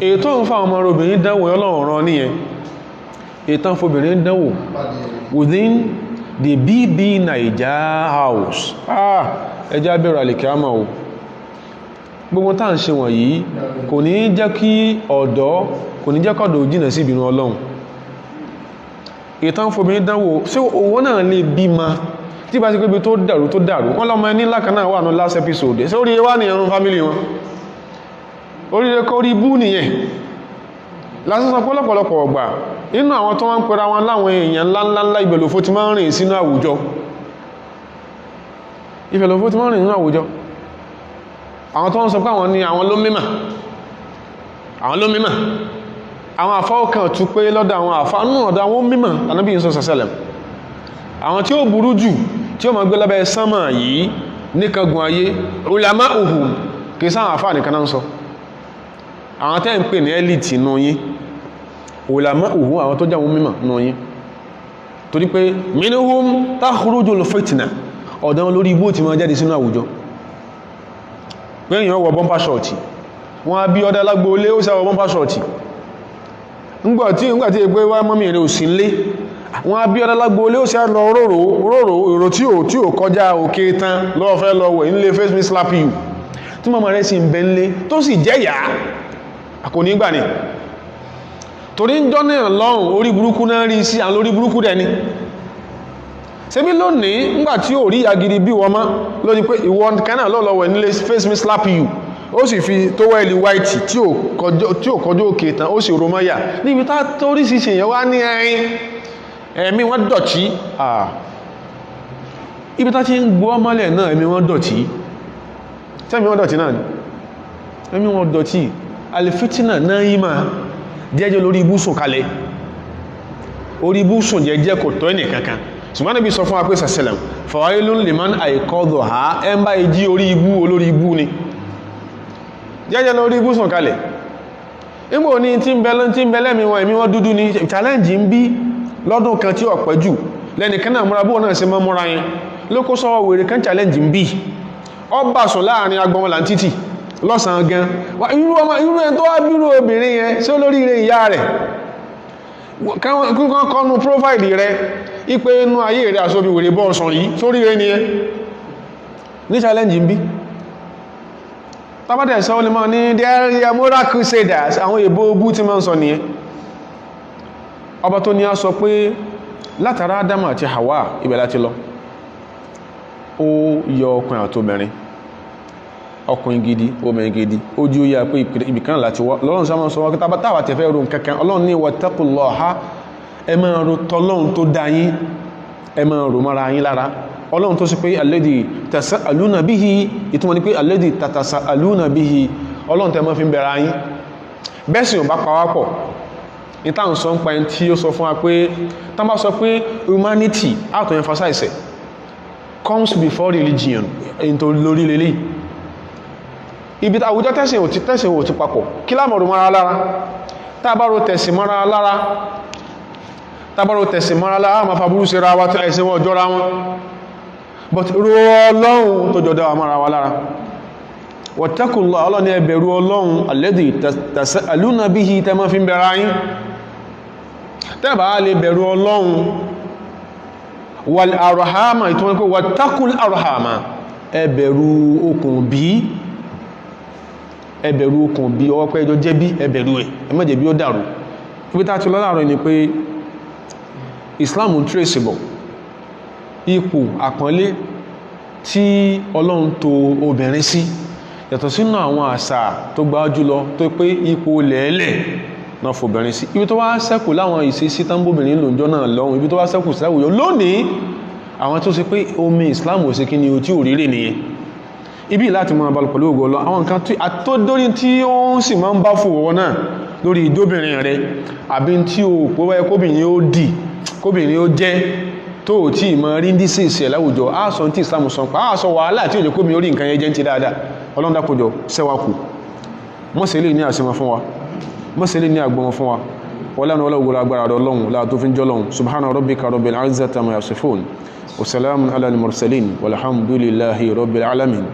èyí tó ń fa ọmọ obìnrin dánwò Ọlọ́run rán nìyẹn èyí tó ń fobìnrin dánwò within the BB Naija house ẹjá bẹ̀rẹ̀ àlìkíámà o gbogbo tá à ń ṣe wọ̀nyí kò ní jẹ́ kí ọ̀dọ́ kò ní jẹ́ kọ́dọ̀ jìnà sí ìbínú Ọlọ́run èyí tó ń fobìnrin dánwò sí owó náà lè bí ma tí bá ti pé bí tó dàrú wọ́n lọ́mọ ẹni lákanáà wà ní last episode ṣé oríire wà ní ẹ̀rùn family wọn oríire kọ́ rí bú nìyẹn lásìsọ pọ́lọpọ̀lọpọ̀ ọgbà inú àwọn tó wọ́n ń pẹ̀rọ àwọn láwọn èèyàn ńláńlá ìbẹ̀lòfó ti máa ń rìn sínú àwùjọ àwọn tó ń sọ pé àwọn ni àwọn ló mímọ̀ àwọn àfáwọ́kàn tún pé lọ́dọ̀ àwọn àfánú ọ̀dọ̀ àwọn mímọ̀ Ànábì sọ́sẹ̀sẹ̀lẹ̀ àwọn tí ó burú jù tí ó ma gbé lábẹ́ sánmà yìí níkangun ayé ulama uhum kìí sáwọn àfáà nìkan náà ń sọ àwọn tẹ́ ń pè ní elite nù yín ulama uhum àwọn tó jáwọn mímọ̀ nù yín torí pé minhum takhrujul fitna ọ̀dọ̀ wọn lórí ibú ti máa jáde sínú àwùjọ pé èèyàn wọ bọ́mpá ṣọ̀tì wọ́n á bí ọdá lágbó olé ó sáwọ bọ́mpá ṣọ̀tì ńgbàtí ẹgbẹ́ wá mọ́mí rẹ̀ ò sí nlé wọ́n á bí ọdá lágbó olé ó sí àlọ róró èrò tí ò kọjá òkè tán lọ́ọ̀fẹ́ lọ́wọ́ nílé face me slap you tí mọ́mọ́ rẹ̀ sì ń bẹ nlé tó sì jẹ́yà kò ní gbà ní torí ń jọ́ náà lọ́rùn orí burúkú náà rí sí àwọn orí burúkú dẹni ṣebí lónìí ńgbàtí ò rí agidi bí wọ́n mọ́ lóní pé ìwọ̀n kanáà lọ́lọ́wọ́ nílé face me slap you ó sì fi tówẹ́lì white tí ò kọjú òkè tán ó sì romáyà níbi tá torí sí ṣe yẹn wá ní ẹ̀mí wọ́n dọ̀tí ibi tá ti ń gbọ́ mọ́lẹ̀ náà ẹ̀mí wọ́n dọ̀tí tẹ́mí wọ́n dọ̀tí náà ẹ̀mí wọ́n dọ̀tí alifitina náà yí máa jẹ́jẹ́ lórí ibùsùn kalẹ̀ orí ibùsùn jẹ́jẹ́ kò tọ́ ẹnì kankan ṣùgbọ́n Ànábì sọ fún wa pé sàṣẹlẹ̀m fawailun liman àìkọ́dọ̀ ha ẹ ń bá ìjí orí ibú olórí ibú ni jẹ́jẹ́ lórí ibú sùn kalẹ̀ ìgbò ní tí ń bẹ́lẹ́ mi wọn ẹ̀mí wọn dúdú ní challenge ń bí lọ́dún kan tí ọ̀pẹ́ jù lẹ́nìkan náà múra bóò náà ṣe mọ́ múra yẹn ló kó sọ́wọ́ wèrè kan challenge ń bí ọ bà sùn láàrin agbọmọlà títì lọ́sàn gan irú ẹ̀ tó wá bírú obìnrin yẹn sí olórí ire ìyá rẹ̀ kíkan kọ́nu profile rẹ̀ ipé inú ayé rẹ̀ àṣọ́bí wèrè bọ́ ọ̀sán yìí sórí rẹ̀ ni ẹ ní challenge ń bí tàbátẹ̀ sọ lè máa ní there moral crusaders àwọn èbó ogú tí ma ń sọ nìyẹn ọba tó ní a sọ pé látara Ádámù àti Hawa ibẹ̀ láti lọ ó yọ ọkùnrin àtobìnrin ọkùnrin gidi obìnrin gidi ó jí ó yá pé ibìkan láti wá lọ́lọ́run sáwọn sọ wọ́n tàbátàwà tẹ̀fẹ́ ro kankan Ọlọ́run ní wattaqullaha ẹ máa ro tọ́lọ́run tó dá yín ẹ máa ro mọ́ra yín lára Ọlọ́run tó sì pé alladhi tasa'aluna bihi ìtumọ̀ ní pé alladhi tatasa'aluna bihi Ọlọ́run tẹ́ mọ́ fi ń bẹ̀rẹ̀ ayín bẹ́sì ò bá pàwápọ̀ ní táwọn sọ ń pa ẹni tí ó sọ fún wa pé tán bá sọ pé humanity out to emphasize comes before religion in tó lórí lélẹ̀ ibi àwùjọ tẹ́sìn ò ti papọ̀ kí lámọ̀rọ̀ mọ́ra lára tábàrò tẹ̀sìn mọ́ra lára ma fa burú sí ra wa ẹ̀sìn wọn jọra wọn but ru Ọlọ́run tó jọdá wa mara wa lára wattaqullah Ọlọ́run ní ẹ bẹ̀rù Ọlọ́run alladhi tas'aluna bihi tẹ́ ma fi ń bẹ̀rẹ̀ ayín tẹ́bà lè bẹ̀rù Ọlọ́run wal arhama ìtọ́wọ́n pé wattaqul arhama ẹ bẹ̀rù okùn bí ọwọ́ pẹ́ ẹjọ́ jẹ́ bí ẹ bẹ̀rù ẹ̀ ẹ má jẹ́ bí ó dàrú ibi tá ti lọ́láàrọ̀ ni pé Islam ń traceable ipò àpọ́nlé tí Ọlọ́run tò obìnrin sí yàtọ̀ sínú àwọn àṣà tó gbá jùlọ tó pé ipò lẹ́ẹ̀lẹ̀ náà fòbìnrin sí ibi tó wá ṣẹ́kù láwọn ìṣesí tánbóbìnrin lòjọ́ náà lọ́hùn ibi tó wá ṣẹ́kù sáwùjọ lónìí àwọn tó ṣe pé omi Islam ò sí kí ni o tí ò rírè nìyẹn ibi láti mọ́ abalù pẹ̀lú ògo Ọlọ́run àwọn nǹkan tó dórí tí ó ń sì máa ń bá fòwọ́ náà lórí ìjóbìnrin rẹ̀ àbí tí ó pọ́wẹ́ kóbìnrin ó jẹ́ tó tí ìmọ̀ rí ndí sí ìsẹ̀ láwùjọ aṣọ tí Islam sọ pa aṣọ wàhálà tí ó jẹ́ kómi orí nǹkan ẹjẹ́ ti dáadáa Ọlọ́run dákòjọ sẹ́wàkù mọ́sílẹ̀ ní àṣímọ̀ fún wa mọ́sílẹ̀ ní àgbọmọ fún wa wọ́lánà ọlọ́gbọ̀n agbára ọlọ́run láà tó fi ń jọlọ́run subhana rabbika rabbil izzati amma yasifun wa salamun ala al-mursalin walhamdulillahi rabbil alamin.